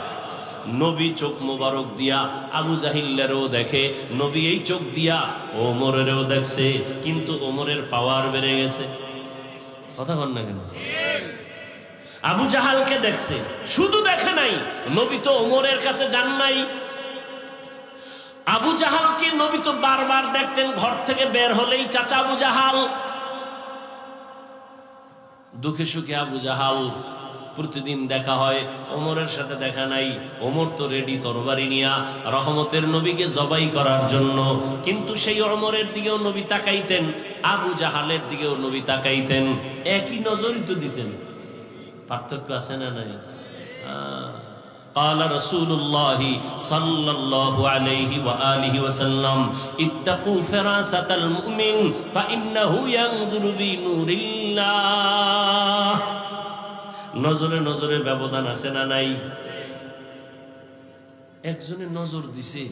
নবী চোখ মোবারক দিয়া আবু জাহিল্লারও দেখে, নবী এই চোখ দিয়া ওমরেরও দেখছে, কিন্তু ওমরের পাওয়ার বেড়ে গেছে। কথা বল না কেন? আবু জাহালকে দেখছে, শুধু দেখে নাই, নবী তো ওমরের কাছে যান নাই। আবু জাহালকে নবী তো বারবার দেখতেন, ঘর থেকে বের হলেই চাচা আবু জাহাল। দুঃখে সুখে আবু জাহাল প্রতিদিন দেখা হয়, ওমরের সাথে দেখা নাই। ওমর তো রেডি তরবারি নিয়া রহমতের নবীকে জবাই করার জন্য, কিন্তু সেই ওমরের দিকেও নবী তাকাইতেন, আবু জাহালের দিকেও নবী তাকাইতেন, একই নজরই তো দিতেন। পার্থক্য আছে না নাই? قال رسول الله صلى الله عليه وآله وسلم اتقوا فراسة المؤمن فإنه ينظر بنور الله। নজরে নজরে ব্যবধান আছে না নাই? একজনে নজর দিছে,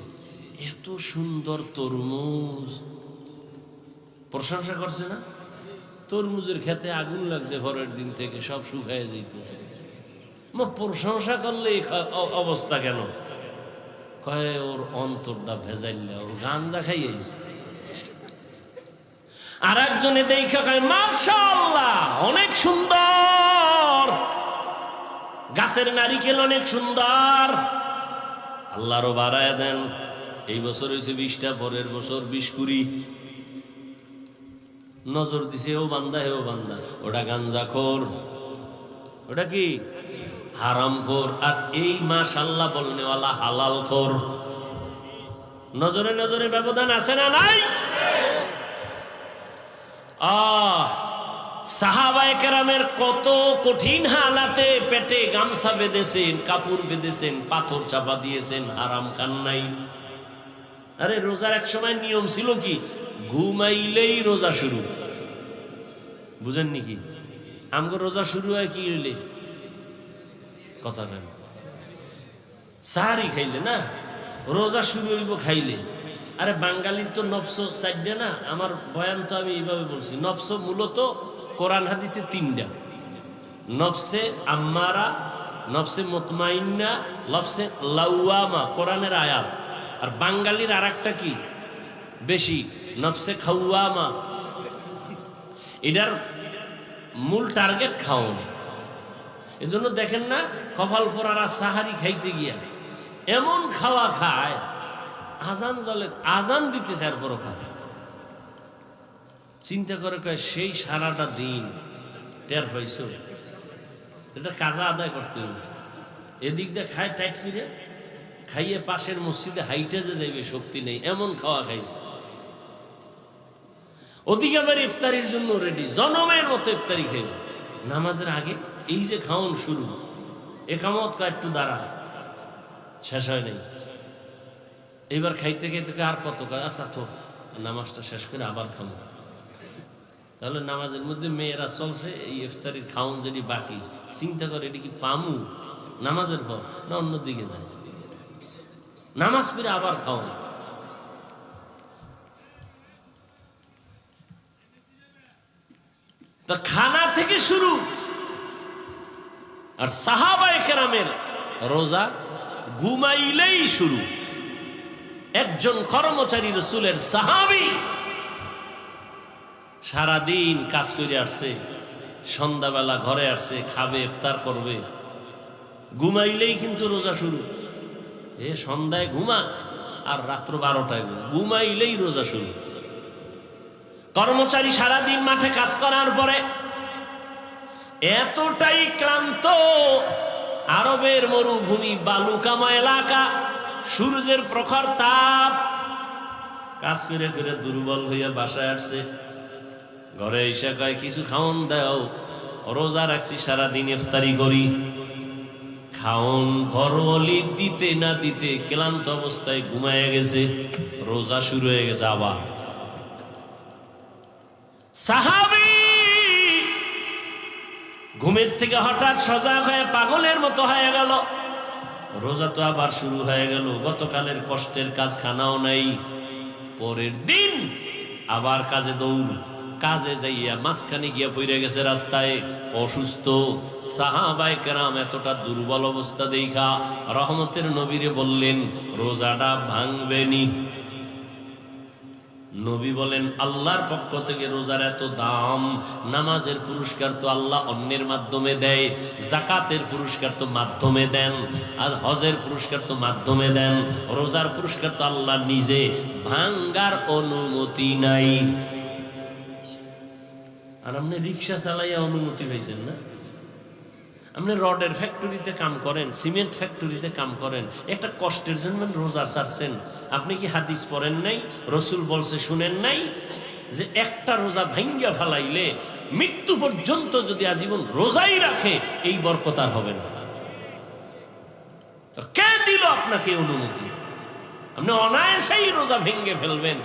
এত সুন্দর তরমুজ, প্রশংসা করছে না? তরমুজের খেতে আগুন লাগছে পরের দিন থেকে, সব শুকায় যাইতেছে। প্রশংসা করলে অবস্থা কেন? কয় ওর অন্তরটা ভেজাইলে, ওর গাঞ্জা খাইয়েছে। আর একজনে দেখা কয় মাশাআল্লাহ অনেক সুন্দর, গাছের নারিকেল অনেক সুন্দর, আল্লাহরও বাড়ায় দেন। এই বছর হয়েছে 20টা, পরের বছর 20-20। নজর দিছে ও বান্দা, হেও বান্দা, ওটা গাঞ্জাখোর, ওটা কি হারামখোর, আর এই মাশাআল্লাহ বলনেওয়ালা হালালখোর। নজরে নজরে ব্যবধান আছে না নাই? সাহাবায়ে কেরামের কত কঠিন হালাতে পেটে গামছা বেঁধেছেন, কাপড় বেঁধেছেন, পাথর চাপা দিয়েছেন, হারাম খান নাই। আরে রোজার এক সময় নিয়ম ছিল কি, ঘুমাইলেই রোজা শুরু। বুঝেননি কি? আমগো রোজা শুরু হয় কি হইলে? কথা নেন, সাহারি খাইলে না রোজা শুরু হইব খাইলে। আরে বাঙালির তো নফস চারটে না, আমার বয়ান তো আমি এইভাবে বলছি। নফস মূলত কোরআন হাদিসে 3টা, নফসে আম্মারা, নফসে মুতমাইন্না, নফসে লাওয়ামা, কোরআনের আয়াত। আর বাঙালির আর একটা কি বেশি, নফসে খাওয়ামা। এটার মূল টার্গেট খাওয়ান। এজন্য দেখেন না কপাল পরারা সাহারি খাইতে গিয়া এমন খাওয়া খায়, আজান জলে আজান দিতেছে এরপরও খায়। চিন্তা করে কয় সেই সারাটা দিন টের পাইছো, এটা কাজা আদায় করতে হবে। এদিক দিয়ে খায় টাইট করে, খাইয়ে পাশের মসজিদে হাইটে যে যাইবে শক্তি নেই, এমন খাওয়া খাইছে। ওদিকে আবার ইফতারির জন্য রেডি, জনমের মতো ইফতারি খাইবে নামাজের আগে। এই যে খাওন শুরু, একামত কয় একটু দাঁড়া, শেষ হয় নাই। এবার খাইতে খাইতে আর কত, আচ্ছা তো নামাজটা শেষ করে আবার খাবো। তাহলে নামাজের মধ্যে মেয়েরা চলছে, এই ইফতারির খাওন যেটি বাকি, চিন্তা করে এটি কি পামু নামাজের পর না অন্যদিকে যায়, নামাজ পড়ে আবার খাওন। তো খানা থেকে শুরু। আর সাহাবায়ে কেরামের রোজা ঘুমাইলেই শুরু। একজন কর্মচারী রাসূলের সাহাবী সারাদিন কাজ করে আসছে, সন্ধ্যাবেলা ঘরে আসছে, খাবে, ইফতার করবে, ঘুমাইলেই কিন্তু রোজা শুরু। সন্ধ্যায় ঘুমা আর রাত্র 12টায় ঘুমাইলেই রোজা শুরু। কর্মচারী সারাদিন মাঠে কাজ করার পরে এতটাই ক্লান্ত, আরবের মরুভূমি, বালুকাময় এলাকা, সূর্যের প্রখর তাপ, কাজ করে করে দুর্বল হইয়া বাসায় আসছে। ঘরে এসে কয় কিছু খাওন দাও, রোজা রাখছি সারাদিন, ইফতারি করি। খাওন ঘরওয়ালি দিতে না দিতে ক্লান্ত অবস্থায় ঘুমায় গেছে, রোজা শুরু হয়ে গেছে আবার। সাহাবী ঘুমের থেকে হঠাৎ সজাগ হয়ে পাগলের মতো হয়ে গেল, রোজা তো আবার শুরু হয়ে গেল। গতকালের কষ্টের কাজ, খানাও নাই। পরের দিন আবার কাজে দৌড়, কাজে যাইয়া মাঝখানে গিয়া পড়ে গেছে রাস্তায়, অসুস্থ। সাহাবায়ে কেরাম এতটা দুর্বল অবস্থা দেখা রহমতের নবীরে বললেন রোজাটা ভাঙবেনি। নবী বলেন আল্লাহর পক্ষ থেকে রোজার এত দাম, নামাজের পুরস্কার তো আল্লাহ অন্যের মাধ্যমে দেয়, যাকাতের পুরস্কার তো মাধ্যমে দেন, আর হজের পুরস্কার তো মাধ্যমে দেন, রোজার পুরস্কার তো আল্লাহ নিজে, ভাঙ্গার অনুমতি নাই। আর আপনি রিক্সা চালাইয়া অনুমতি পাইছেন না? আপনি রডের ফ্যাক্টরিতে কাম করেন, সিমেন্ট ফ্যাক্টরিতে কাম করেন, একটা কষ্টের জন্য রোজা ছাড়ছেন। আপনি কি হাদিস পড়েন নাই? রসুল বলছে শুনেন নাই যে একটা রোজা ভাঙ্গা ফালাইলে মৃত্যু পর্যন্ত যদি আজীবন রোজাই রাখে এই বরকত আর হবে না। কে দিল আপনাকে অনুমতি? আপনি অনায়াসেই রোজা ভেঙ্গে ফেলবেন,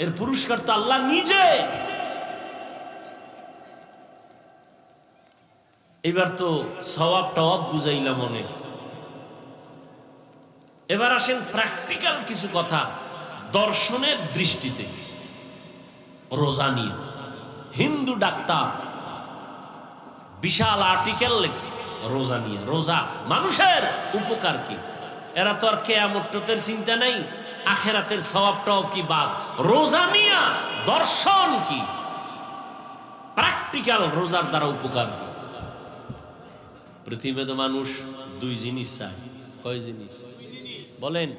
এর পুরস্কার তো আল্লাহ নিজে। এবার তো সওয়াব টওয়াব বুঝাইলাম অনেক, এবার আসেন প্র্যাকটিক্যাল কিছু কথা দর্শনের দৃষ্টিতে রোজা নিয়ে। হিন্দু ডাক্তার বিশাল আর্টিকেল লেখছে রোজা নিয়ে, রোজা মানুষের উপকার কি। এরা তো আর কিয়ামতের চিন্তা নাই, আখেরাতের সওয়াব টওয়াব কি বাদ, রোজা নিয়ে দর্শন কি, প্র্যাকটিক্যাল রোজার দ্বারা উপকার কি। পৃথিবীতে মানুষ দুই জিনিস চায়। কয় জিনিস বলেন?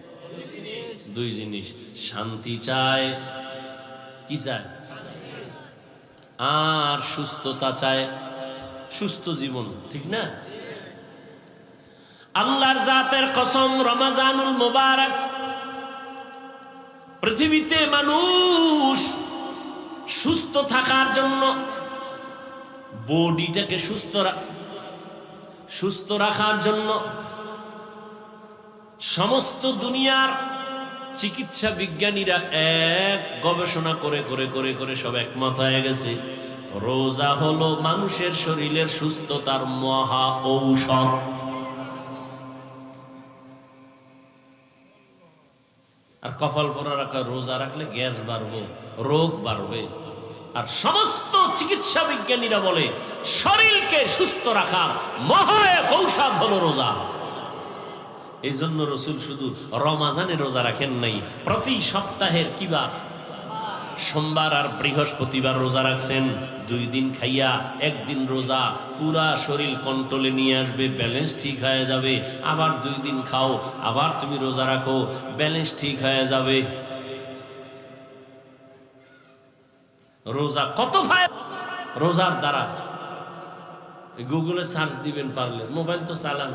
দুই জিনিস। শান্তি চায়, কি চায়? আর সুস্থতা চায়, সুস্থ জীবন, ঠিক না? আল্লাহর জাতের কসম, রমজানুল মুবারক, পৃথিবীতে মানুষ সুস্থ থাকার জন্য, বডিটাকে সুস্থ রাখার জন্য সমস্ত দুনিয়ার চিকিৎসা বিজ্ঞানীরা এক গবেষণা করে করে করে করে সব একমত হয়ে গেছে রোজা হলো মানুষের শরীরের সুস্থতার মহা ঔষধ। আর কপাল পরা রাখা, রোজা রাখলে গ্যাস বাড়বে, রোগ বাড়বে। আর সমস্ত চিকিৎসা বিজ্ঞানীরা বলে শরীরকে সুস্থ রাখার মহা এক ঔষধ হলো রোজা। এই জন্য রসুল শুধু রমাজানে রোজা রাখেন নাই, প্রতি সপ্তাহের কিবার সোমবার আর বৃহস্পতিবার রোজা রাখছেন। 2 দিন খাইয়া 1 দিন রোজা, পুরা শরীর কন্ট্রোলে নিয়ে আসবে, ব্যালেন্স ঠিক হয়ে যাবে। আবার 2 দিন খাও, আবার তুমি রোজা রাখো, ব্যালেন্স ঠিক হয়ে যাবে। রোজা কত ফায়দা রোজার দ্বারা, গুগলে সার্চ দিবেন পারলে, মোবাইল তো চালান,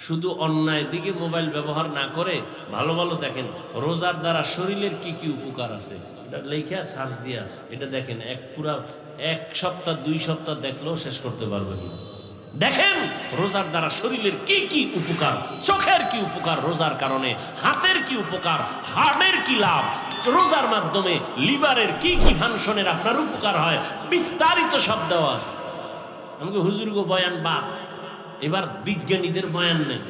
শুধু অন্যায় দিকে মোবাইল ব্যবহার না করে ভালো ভালো দেখেন রোজার দ্বারা শরীরের কি কি উপকার আছে। এটা লেখা সার্চ দিয়া এটা দেখেন, পুরা 1 সপ্তাহ 2 সপ্তাহ দেখলেও শেষ করতে পারবেন না। দেখেন রোজার দ্বারা শরীরের কি কি উপকার, চোখের কি উপকার রোজার কারণে, হাতের কি উপকার, হাড়ের কি লাভ, রোজার মাধ্যমে লিভারের কি কি ফাংশনের আপনার উপকার হয় বিস্তারিত সব দেওয়া আছে। আমাকে হুজুরগো বয়ান বাদ, এবার বিজ্ঞানীদের বয়ান নেন।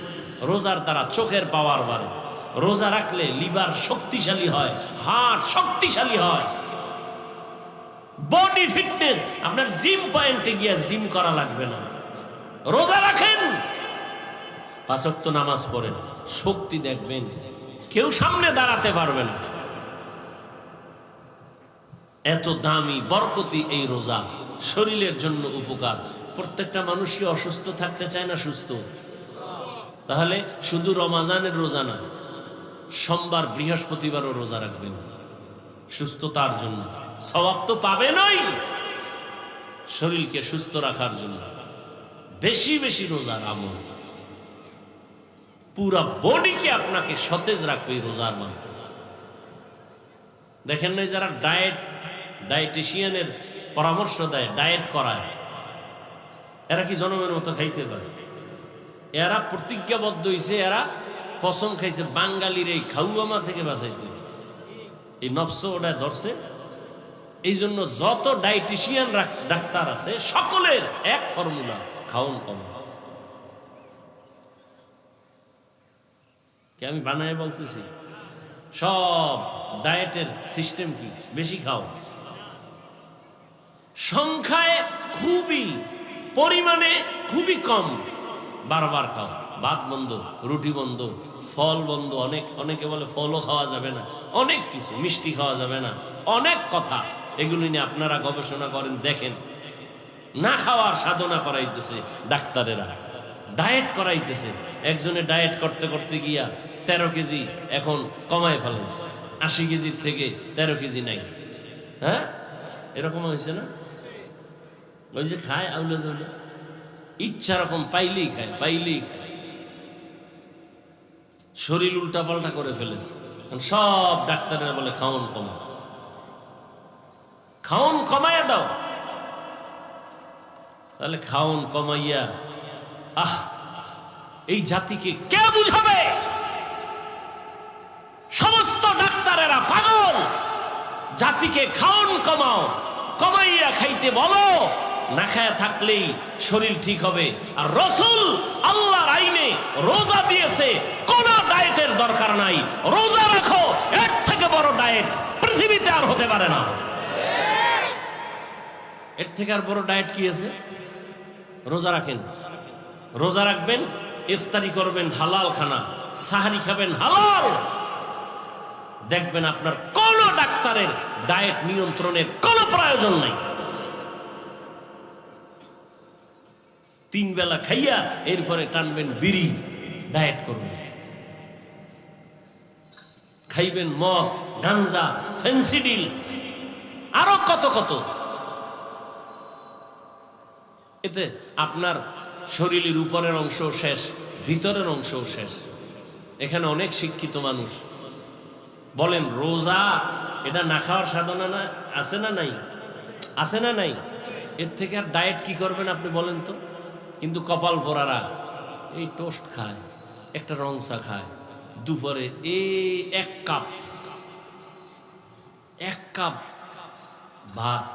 রোজার দ্বারা চোখের পাওয়ার বাড়ে, রোজা রাখলে লিভার শক্তিশালী হয়, হার্ট শক্তিশালী হয়, বডি ফিটনেস। আপনার জিম পয়েন্টে গিয়ে জিম করা লাগবে না। রোজা রাখেন, 5 ওয়াক্ত নামাজ পড়েন, শক্তি দেখবেন, কেউ সামনে দাঁড়াতে পারবে না। এত দামি বরকতি এই রোজা, শরীরের জন্য উপকার। প্রত্যেকটা মানুষই অসুস্থ থাকতে চায় না সুস্থ? তাহলে শুধু রমাজানের রোজা না, সোমবার বৃহস্পতিবারও রোজা রাখবেন সুস্থতার জন্য। সওয়াব তো পাবেনই, শরীরকে সুস্থ রাখার জন্য বেশি বেশি রোজার আমল পুরা বডিকে আপনাকে সতেজ রাখবে রোজার মাধ্যমে। দেখেন নাই যারা ডায়েটিশিয়ানের পরামর্শ দেয়, ডায়েট করায়, এরা কি জনমের মতো খাইতে পারে? এরা প্রতিজ্ঞাবদ্ধ হইছে, এরা কসম খাইছে বাঙালির এই খাউয়ামা থেকে বাঁচাইতে। এই নফস ওটা ধরছে। এই জন্য যত ডায়েটিশিয়ান ডাক্তার আছে সকলের এক ফর্মুলা, খাওন কম। কি আমি বানায় বলতেছি? সব ডায়েটের সিস্টেম কি? বেশি খাও, সংখ্যায় খুবই, পরিমাণে খুবই কম, বারবার খাও। ভাত বন্ধ, রুটি বন্ধ, ফল বন্ধ। অনেকে বলে ফলও খাওয়া যাবে না, অনেক কিছু, মিষ্টি খাওয়া যাবে না, অনেক কথা। এগুলি নিয়ে আপনারা গবেষণা করেন, দেখেন। না খাওয়ার সাধনা করাইতেছে ডাক্তারেরা, ডায়েট করাইতেছে। একজনে ডায়েট করতে করতে গিয়া 13 কেজি এখন কমায় ফেলাইছে, 80 কেজির থেকে 13 কেজি নাই। হ্যাঁ, এরকম হয়েছে না? ওই যে খায় আউলে জাউলে, ইচ্ছা রকম পাইলেই খায়, পাইলেই খায়, শরীর উল্টা পাল্টা করে ফেলেছে। সব ডাক্তারেরা বলে খাওন কমা, খাওন কমাইয়া দাও। তাহলে খাওন কমাইয়া এই জাতিকে কে বুঝাবে? সমস্ত ডাক্তারেরা পাগল। জাতিকে খাওন কমাও, কমাইয়া খাইতে বলো। না খায়া থাকলেই শরীর ঠিক হবে। আর রাসূল আল্লাহর আইনে রোজা দিয়েছে, কোন ডায়েটের দরকার নাই। রোজা রাখো, এর থেকে বড় ডায়েট পৃথিবীতে আর হতে পারে না। এর থেকে আর বড় ডায়েট কি আছে? রোজা রাখেন, রোজা রাখবেন, ইফতারি করবেন হালাল খানা, সাহারি খাবেন হালাল। দেখবেন আপনার কোন ডাক্তারের ডায়েট নিয়ন্ত্রণের কোনো প্রয়োজন নাই। 3 বেলা খাইয়া এরপরে টানবেন বিড়ি, ডায়েট করবেন। খাইবেন মদ, গাঞ্জা, ফেন্সিডিল, আরো কত কত। এতে আপনার শরীরের উপরের অংশ শেষ, ভিতরের অংশ শেষ। এখানে অনেক শিক্ষিত মানুষ বলেন রোজা এটা না খাওয়ার সাধনা না, আছে না নাই? আছে না নাই? এর থেকে আর ডায়েট কি করবেন আপনি বলেন তো? কিন্তু কপাল পোড়ারা এই টোস্ট খায়, একটা রং চা খায়, দুপুরে এক কাপ ভাত।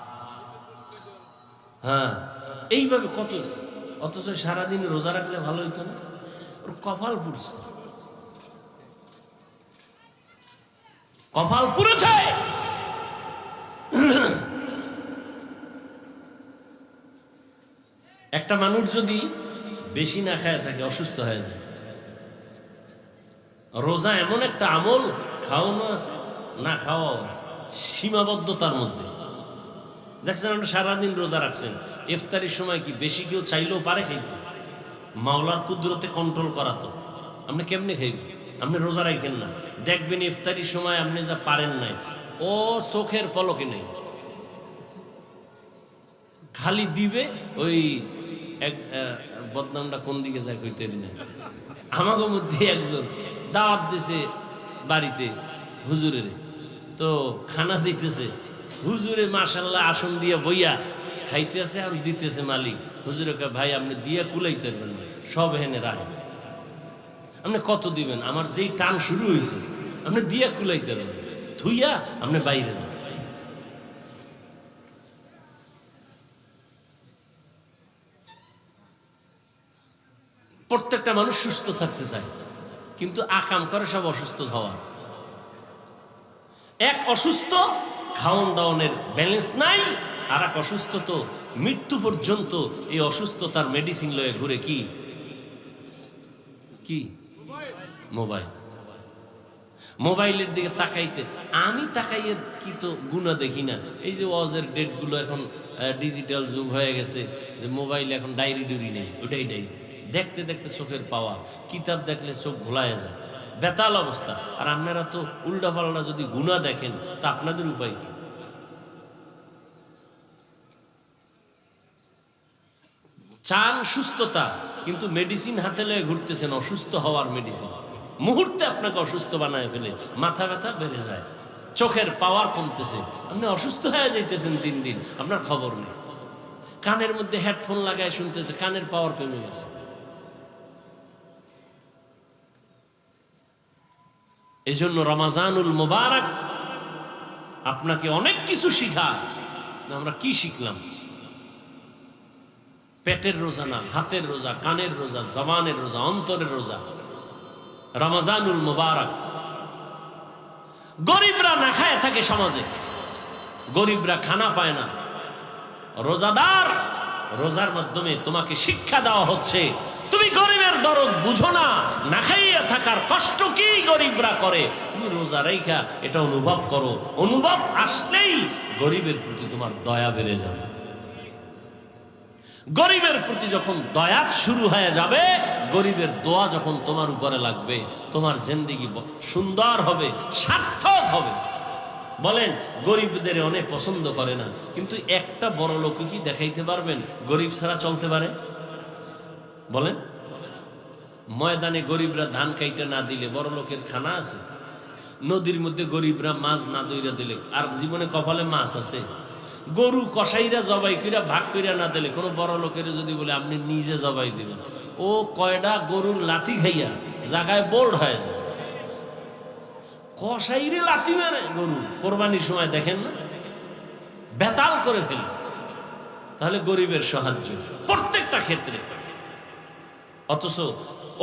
হ্যাঁ, এইভাবে কত। অথচ সারাদিন রোজা রাখলে ভালো হইতো না? ওর কপাল পুড়ছে, কপাল পুড়েছে। একটা মানুষ যদি বেশি না খায় থাকে, অসুস্থ হয়ে যায়। রোজা এমন একটা আমল, খাওয়ানো আছে, না খাওয়াও আছে, সীমাবদ্ধতার মধ্যে। দেখছেন আমরা সারাদিন রোজা রাখছেন, ইফতারির সময় কি বেশি কেউ চাইলেও পারে খাইতে? মাওলার কুদরতে কন্ট্রোল করা তো। আপনি কেমনে খাইবেন? আপনি রোজা রাখেন না, দেখবেন ইফতারির সময় আপনি যা পারেন নাই, ও চোখের পলকে নেই, খালি দিবে। ওই এক বদনামটা কোন দিকে যায় কইতে না। আমাকে মধ্যে একজন দাওয়াত দিছে বাড়িতে হুজুরের, তো খানা দিতেছে হুজুরে, মাশাআল্লাহ আসন দিয়ে বইয়া খাইতেছে আর দিতেছে মালিক। হুজুরে কয় ভাই আপনি দিয়া কুলাইতে পারবেন না, সব হেনে রাখেন। আপনি কত দিবেন? আমার যেই টান শুরু হয়েছে আপনি দিয়া কুলাইতে পারবেন। ধুইয়া আপনি বাইরে যান। প্রত্যেকটা মানুষ সুস্থ থাকতে চায়, কিন্তু আকাম করে সব অসুস্থ হওয়া। এক অসুস্থ খাওন দাওনের ব্যালেন্স নাই, আর এক অসুস্থ তো মৃত্যু পর্যন্ত এই অসুস্থতার মেডিসিন লয়ে ঘুরে। কি কি মোবাইল, মোবাইলের দিকে তাকাইতে আমি তাকাইয়ে কি তো গুণা দেখি না। এই যে ওয়াজের ডেটগুলো এখন ডিজিটাল যুগ হয়ে গেছে, যে মোবাইলে এখন ডায়েরি ডুরি নেই, ওটাই ডায়েরি। দেখতে দেখতে চোখের পাওয়া, কিতাব দেখলে চোখ ভোলায় যায়, বেতাল অবস্থা। আর আপনারা তো উল্টা পাল্টা যদি গুণা দেখেন তা আপনাদের উপায় কি? চান সুস্থতা, কিন্তু মেডিসিন হাতে লয়ে ঘুরতেছেন অসুস্থ হওয়ার মেডিসিন। মুহূর্তে আপনাকে অসুস্থ বানায় ফেলে, মাথা ব্যথা বেড়ে যায়, চোখের পাওয়ার কমতেছে, আপনি অসুস্থ হয়ে যাইতেছেন দিন দিন, আপনার খবর নেই। কানের মধ্যে হেডফোন লাগায় শুনতেছে, কানের পাওয়ার কমে গেছে। এই জন্য রমাজানুল মুবারক আপনাকে অনেক কিছু শিখায়। আমরা কি শিখলাম? পেটের রোজা না, হাতের রোজা, কানের রোজা, জবানের রোজা, অন্তরের রোজা। রমাজানুল মুবারক। গরিবরা না খায় থাকে সমাজে, গরিবরা খানা পায় না। রোজাদার, রোজার মাধ্যমে তোমাকে শিক্ষা দেওয়া হচ্ছে, তুমি গরিবের দরদ বুঝো না, না খাইয়া থাকার কষ্ট কি গরিবরা করে, তুমি রোজা রাইখা এটা অনুভব করো। অনুভব আসলেই গরিবের প্রতি তোমার দয়া বেড়ে যাবে। গরিবের প্রতি যখন দয়া শুরু হয়ে যাবে, গরিবের দোয়া যখন তোমার উপরে লাগবে, তোমার জিন্দেগি সুন্দর হবে, সার্থক হবে। বলেন, গরিবদের অনেক পছন্দ করে না, কিন্তু একটা বড় লোক কি দেখাইতে পারবেন গরিব ছাড়া চলতে পারে? বলেন, ময়দানে গরিবরা ধান কাইতে না দিলে বড় লোকের খানা আছে? নদীর মধ্যে গরিবরা মাছ না দইরা দিলে আর জীবনে কপালে মাছ আছে? গরু কসাইরা জবাই কইরা ভাগ কইরা না দিলে কোনো বড় লোকের যদি বলে আপনি নিজে জবাই দিবেন, ও কয়টা গরুর লাথি খাইয়া জায়গায় বোল্ড হয়ে যায়। কসাইরে লাথি মেরে গরু কোরবানির সময় দেখেন না, বেতাল করে ফেলে। তাহলে গরিবের সাহায্য প্রত্যেকটা ক্ষেত্রে, অথচ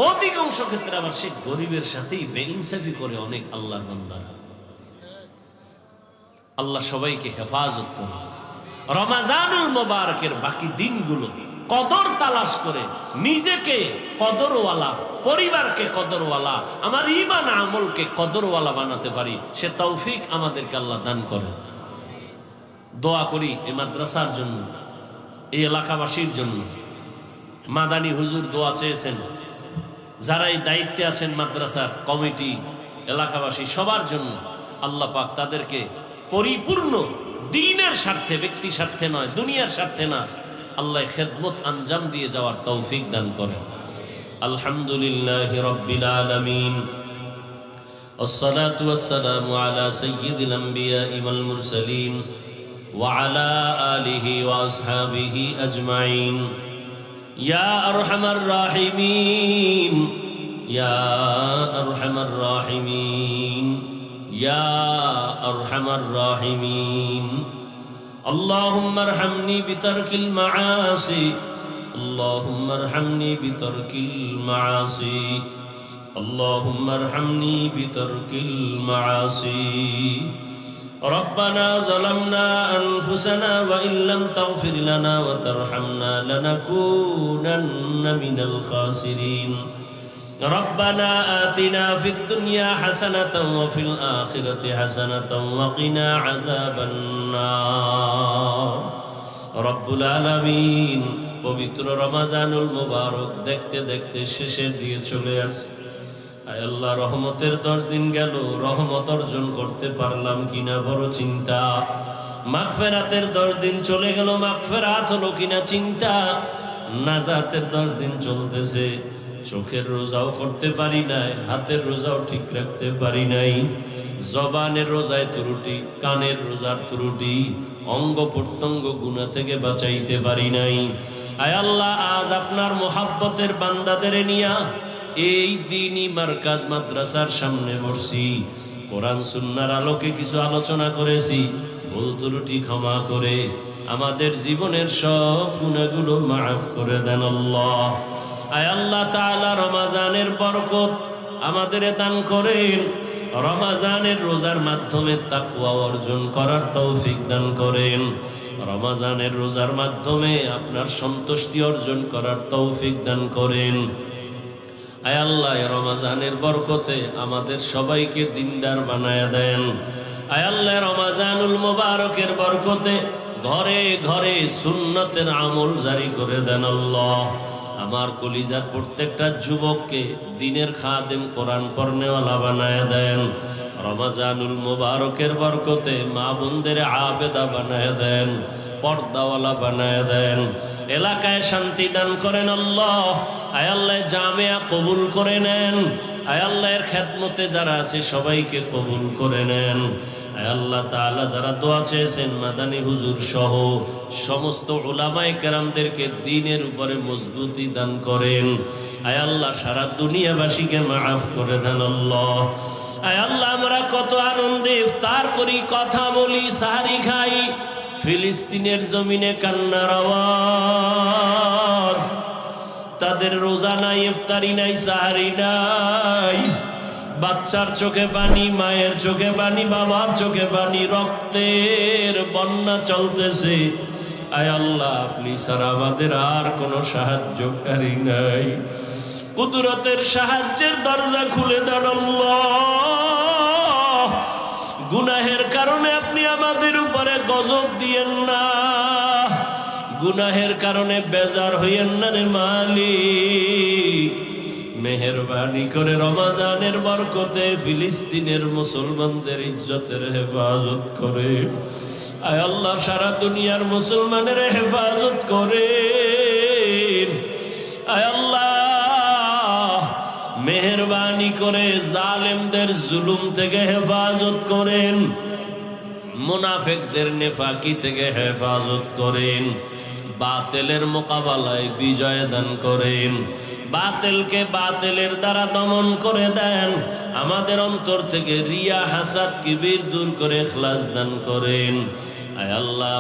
অধিকাংশ ক্ষেত্রে আবার সে গরিবের সাথেই বেইনসাফি করে অনেক আল্লাহর বান্দারা। আল্লাহ সবাইকে হেফাজত করুন। রমাজানুল মুবারকের বাকি দিনগুলো কদর তালাশ করে নিজেকে কদরওয়ালা, পরিবারকে কদরওয়ালা, আমার ঈমান আমলকে কদরওয়ালা বানাতে পারি, সে তৌফিক আমাদেরকে আল্লাহ দান করেন। দোয়া করি এই মাদ্রাসার জন্য, এই এলাকাবাসীর জন্য। মাদানী হুজুর দোয়া চেয়েছেন, যারা এই দায়িত্বে আছেন মাদ্রাসার কমিটি, এলাকাবাসী সবার জন্য আল্লাহ পাক তাদেরকে পরিপূর্ণ দ্বীনের স্বার্থে, ব্যক্তি স্বার্থে নয়, দুনিয়ার স্বার্থে না, আল্লাহ খেদমত আঞ্জাম দিয়ে যাওয়ার তৌফিক দান করেন। আলহামদুলিল্লাহি রাব্বিল আলামিন, والصلاة والسلام على سيد الأنبياء والمرسلين وعلى آله وأصحابه أجمعين. يا أرحم الراحمين، يا أرحم الراحمين، يا أرحم الراحمين. اللهم ارحمني بترك المعاصي، اللهم ارحمني بترك المعاصي، اللهم ارحمني بترك المعاصي. ربنا ظلمنا أنفسنا وإن لم تغفر لنا وترحمنا لنكونن من الخاسرين. ربنا آتنا في الدنيا حسنة وفي الآخرة حسنة وقنا عذاب النار. رب العالمين পবিত্র রমাজানুল মুবারক দেখতে দেখতে শেষের দিকে চলে আসছে। আয় আল্লাহ, রহমতের 10 দিন গেল, রহমত অর্জন করতে পারলাম কিনা বড় চিন্তা। মাগফিরাতের 10 দিন চলে গেল, মাগফিরাত হলো কিনা চিন্তা। নাজাতের 10 দিন চলতেছে, চোখের রোজাও করতে পারি নাই, হাতের রোজাও ঠিক রাখতে পারি নাই, জবানের রোজায় ত্রুটি, কানের রোজার ত্রুটি, অঙ্গ প্রত্যঙ্গ গুনাহ থেকে বাঁচাইতে পারি নাই। আয় আল্লাহ, আজ আপনার মোহাব্বতের বান্দাদের নিয়া এই দ্বীনি মার্কাজ মাদ্রাসার সামনে বসছি। কোরআন সুন্নাহর আলোকে কিছু আলোচনা করেছি, ভুল ত্রুটি ক্ষমা করে আমাদের জীবনের সব গুনাহগুলো মাফ করে দেন আল্লাহ। আয় আল্লাহ তাআলা, রমজানের বরকত আমাদের দান করেন। রমজানের রোজার মাধ্যমে তাকওয়া অর্জন করার তৌফিক দান করেন। রমজানের রোজার মাধ্যমে আপনার সন্তুষ্টি অর্জন করার তৌফিক দান করেন। আয় আল্লাহ, রমজানের বরকতে আমাদের সবাইকে দিনদার বানায়া দেন। আয় আল্লাহ, রমজানুল মুবারকের বরকতে ঘরে ঘরে সুন্নতের আমল জারি করে দেন আল্লাহ। আমার কলিজার প্রত্যেকটা যুবককে দিনের খাদেম, কোরআন পড়নেওয়ালা বানায়া দেন। রমজানুল মুবারকের বরকতে মা বোনদের আবেদা বানায়া দেন, পর্দাওয়ালা বানায়া দেন। এলাকায় শান্তি দান করেন আল্লাহ। আয় আল্লাহ, জামিয়া কবুল করে নেন। আয় আল্লাহর খেদমতে যারা আছে সবাইকে কবুল করে নেন। আয় আল্লাহ তাআলা, যারা দোয়া চেয়েছেন মাদানী হুজুর সহ সমস্ত উলামায়ে কেরামদেরকে দ্বীনের উপরে মজবুতি দান করেন। আয় আল্লাহ, সারা দুনিয়াবাসীকে মাফ করে দেন আল্লাহ। আয় আল্লাহ, আমরা কত আনন্দে ইফতার করি, কথা বলি, সাহারি খাই, ফিলিস্তিনের জমিনে কান্নার আওয়াজ। তাদের রোজা নাই, ইফতারি নাই, সাহারি নাই। বাচ্চার চোখে পানি, মায়ের চোখে পানি, বাবার চোখে পানি, রক্তের বন্যা চলতেছে। আয় আল্লাহ, আপনি ছাড়া আমাদের আর কোনো সাহায্যকারী নাই। কুদরতের সাহায্যের দরজা খুলে দেন আল্লাহ। গুনাহের কারণে আপনি আমাদের উপরে গজব দিয়েন না, গুনাহের কারণে বেজার হইয়েন না রে মালিক। মেহেরবানি করে রমজানের বরকতে ফিলিস্তিনের মুসলমানদের ইজ্জতের হেফাজত করে। আয় আল্লাহ, সারা দুনিয়ার মুসলমানের হেফাজত করে। আয় আল্লাহ, মেহেরবানি করে জালেমদের জুলুম থেকে হেফাজত করেন, মুনাফিকদের নেফাকি থেকে হেফাজত করেন, বাতিলের মোকাবেলায় বিজয় দান করেন, বাতিলকে বাতিলের দ্বারা দমন করে দেন। আমাদের অন্তর থেকে রিয়া, হাসাদ, কিবির দূর করে ইখলাস দান করেন। আয় আল্লাহ,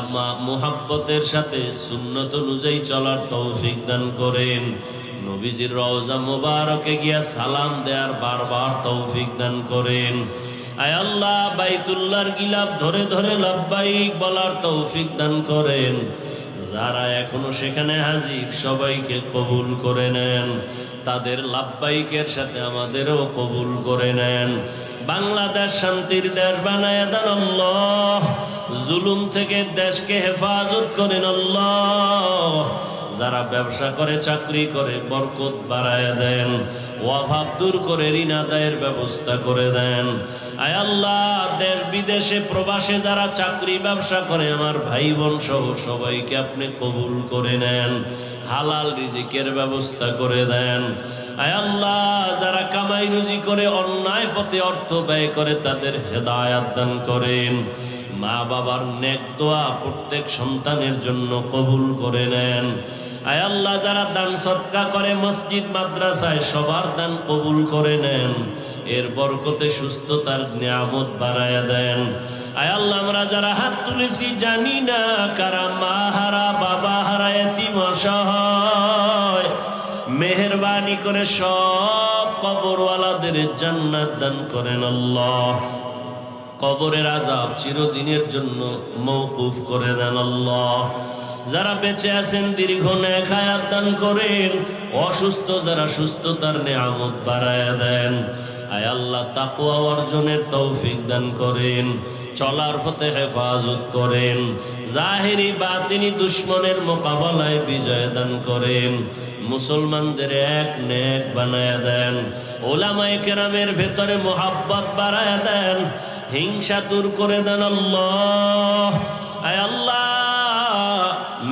মুহাব্বতের সাথে সুন্নত অনুযায়ী চলার তৌফিক দান করেন। নবীজির রওজা মুবারকে গিয়া সালাম দেওয়ার বারবার তৌফিক দান করেন। আয় আল্লাহ, বাইতুল্লাহর গিলাফ ধরে ধরে লাব্বাইক বলার তৌফিক দান করেন। যারা এখনো সেখানে হাজির সবাইকে কবুল করে নেন। তাদের লাব্বাইকের সাথে আমাদেরও কবুল করে নেন। বাংলাদেশ শান্তির দেশ বানায় দেন আল্লাহ। জুলুম থেকে দেশকে হেফাজত করেন আল্লাহ। যারা ব্যবসা করে, চাকরি করে, বরকত বাড়ায় দেন। অভাব দূর করে ঋণ আদায়ের ব্যবস্থা করে দেন। আয় আল্লাহ, দেশ বিদেশে প্রবাসে যারা চাকরি ব্যবসা করে আমার ভাই বোন সহ সবাইকে আপনি কবুল করে নেন। হালাল রিজিকের ব্যবস্থা করে দেন। আয় আল্লাহ, যারা কামাই রুজি করে অন্যায় পথে অর্থ ব্যয় করে তাদের হেদায়াত দান করেন। মা বাবার নেক দোয়া প্রত্যেক সন্তানের জন্য কবুল করে নেন। আয় আল্লাহ, যারা দান সদকা করে মসজিদ মাদ্রাসায় সবার দান কবুল করে নেন। এর বরকতে সুস্থতার নিয়ামত বাড়ায়া দেন। আয় আল্লাহ, আমরা যারা হাত তুলেছি জানি না কারা মা হারা, বাবা হারা, এতিম, অসহায়, মেহেরবানি করে সব কবরওয়ালাদের জান্নাত দান করেন আল্লাহ। কবরের আযাব চিরদিনের জন্য মওকুফ করে দেন আল্লাহ। যারা বেঁচে আছেন দীর্ঘ নেক হায়াত দান করেন। অসুস্থ যারা সুস্থতার নিয়ামত বাড়ায়া দেন। আয় আল্লাহ, তাকওয়া অর্জনের তৌফিক দান করেন। চলার পথে হেফাজত করেন। জাহিরি বাতিনি দুশ্মনের মোকাবেলায় বিজয় দান করেন। মুসলমানদের এক নেক বানায়া দেন। ওলামায়ে কেরামের ভেতরে মোহাব্বত বাড়ায়া দেন। হিংসা দূর করে দেন আল্লাহ। আয় আল্লাহ,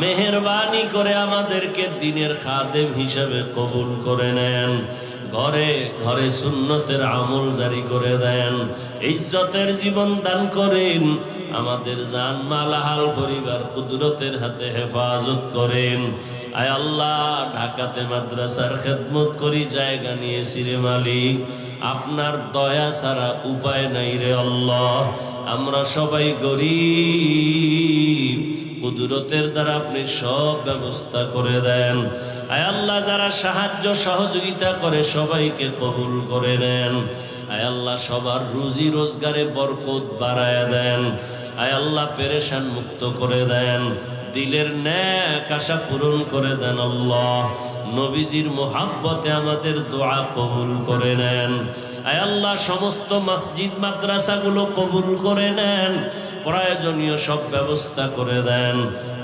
মেহেরবানি করে আমাদেরকে দ্বীনের খাদেম হিসাবে কবুল করে নেন। ঘরে ঘরে সুন্নতের আমল জারি করে দেন। ইজ্জতের জীবন দান করেন। আমাদের জান মাল হাল পরিবার কুদরতের হাতে হেফাজত করেন। আয় আল্লাহ, ঢাকাতে মাদ্রাসার খেদমত করি জায়গা নিয়েছি রে মালিক। আপনার দয়া ছাড়া উপায় নাই রে আল্লাহ। আমরা সবাই গরীব, কুদরতের দ্বারা আপনি সব ব্যবস্থা করে দেন। আয় আল্লাহ, যারা সাহায্য সহযোগিতা করে সবাইকে কবুল করে নেন। আয় আল্লাহ, সবার রুজি রোজগারে বরকত বাড়ায় দেন। আয় আল্লাহ, পেরেশান মুক্ত করে দেন, দিলের নেক আশা পূরণ করে দেন আল্লাহ। নবীজির মোহাব্বতে আমাদের দোয়া কবুল করে নেন। আয় আল্লাহ, সমস্ত মসজিদ মাদ্রাসাগুলো কবুল করে নেন, প্রয়োজনীয় সব ব্যবস্থা করে দেন।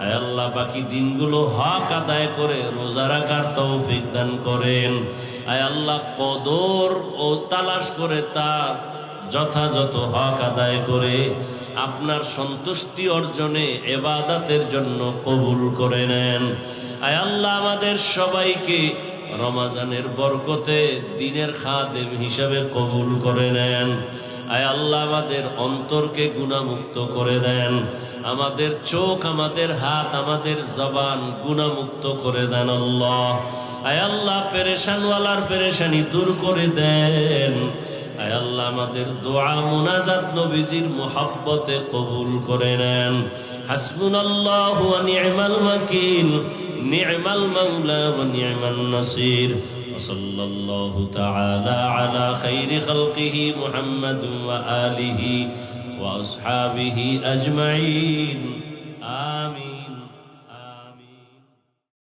আয় আল্লাহ, বাকি দিনগুলো হক আদায় করে রোজা রাখার তৌফিক দান করেন। আয় আল্লাহ, কদর ও তালাশ করে তার যথাযথ হক আদায় করে আপনার সন্তুষ্টি অর্জনে ইবাদতের জন্য কবুল করে নেন। আয় আল্লাহ, আমাদের সবাইকে রমজানের বরকতে দ্বীনের খাদেম হিসাবে কবুল করে নেন। আয় আল্লাহ, আমাদের অন্তরকে গুনাহমুক্ত করে দেন, আমাদের চোখ, আমাদের হাত, আমাদের জবান গুনাহমুক্ত করে দেন আল্লাহ। আয় আল্লাহ, পেরেশানওয়ালার পেরেশানি দূর করে দেন। আয় আল্লাহ, আমাদের দোয়া মুনাজাত নবীজির মুহাব্বতে কবুল করে নেন। হাসবুনাল্লাহু ওয়া নি'মাল ওয়াকিল, নি'মাল মাওলা ওয়া নি'মান নাসির। وصلى الله تعالى على خير خلقه محمد وآله وأصحابه أجمعين آمين.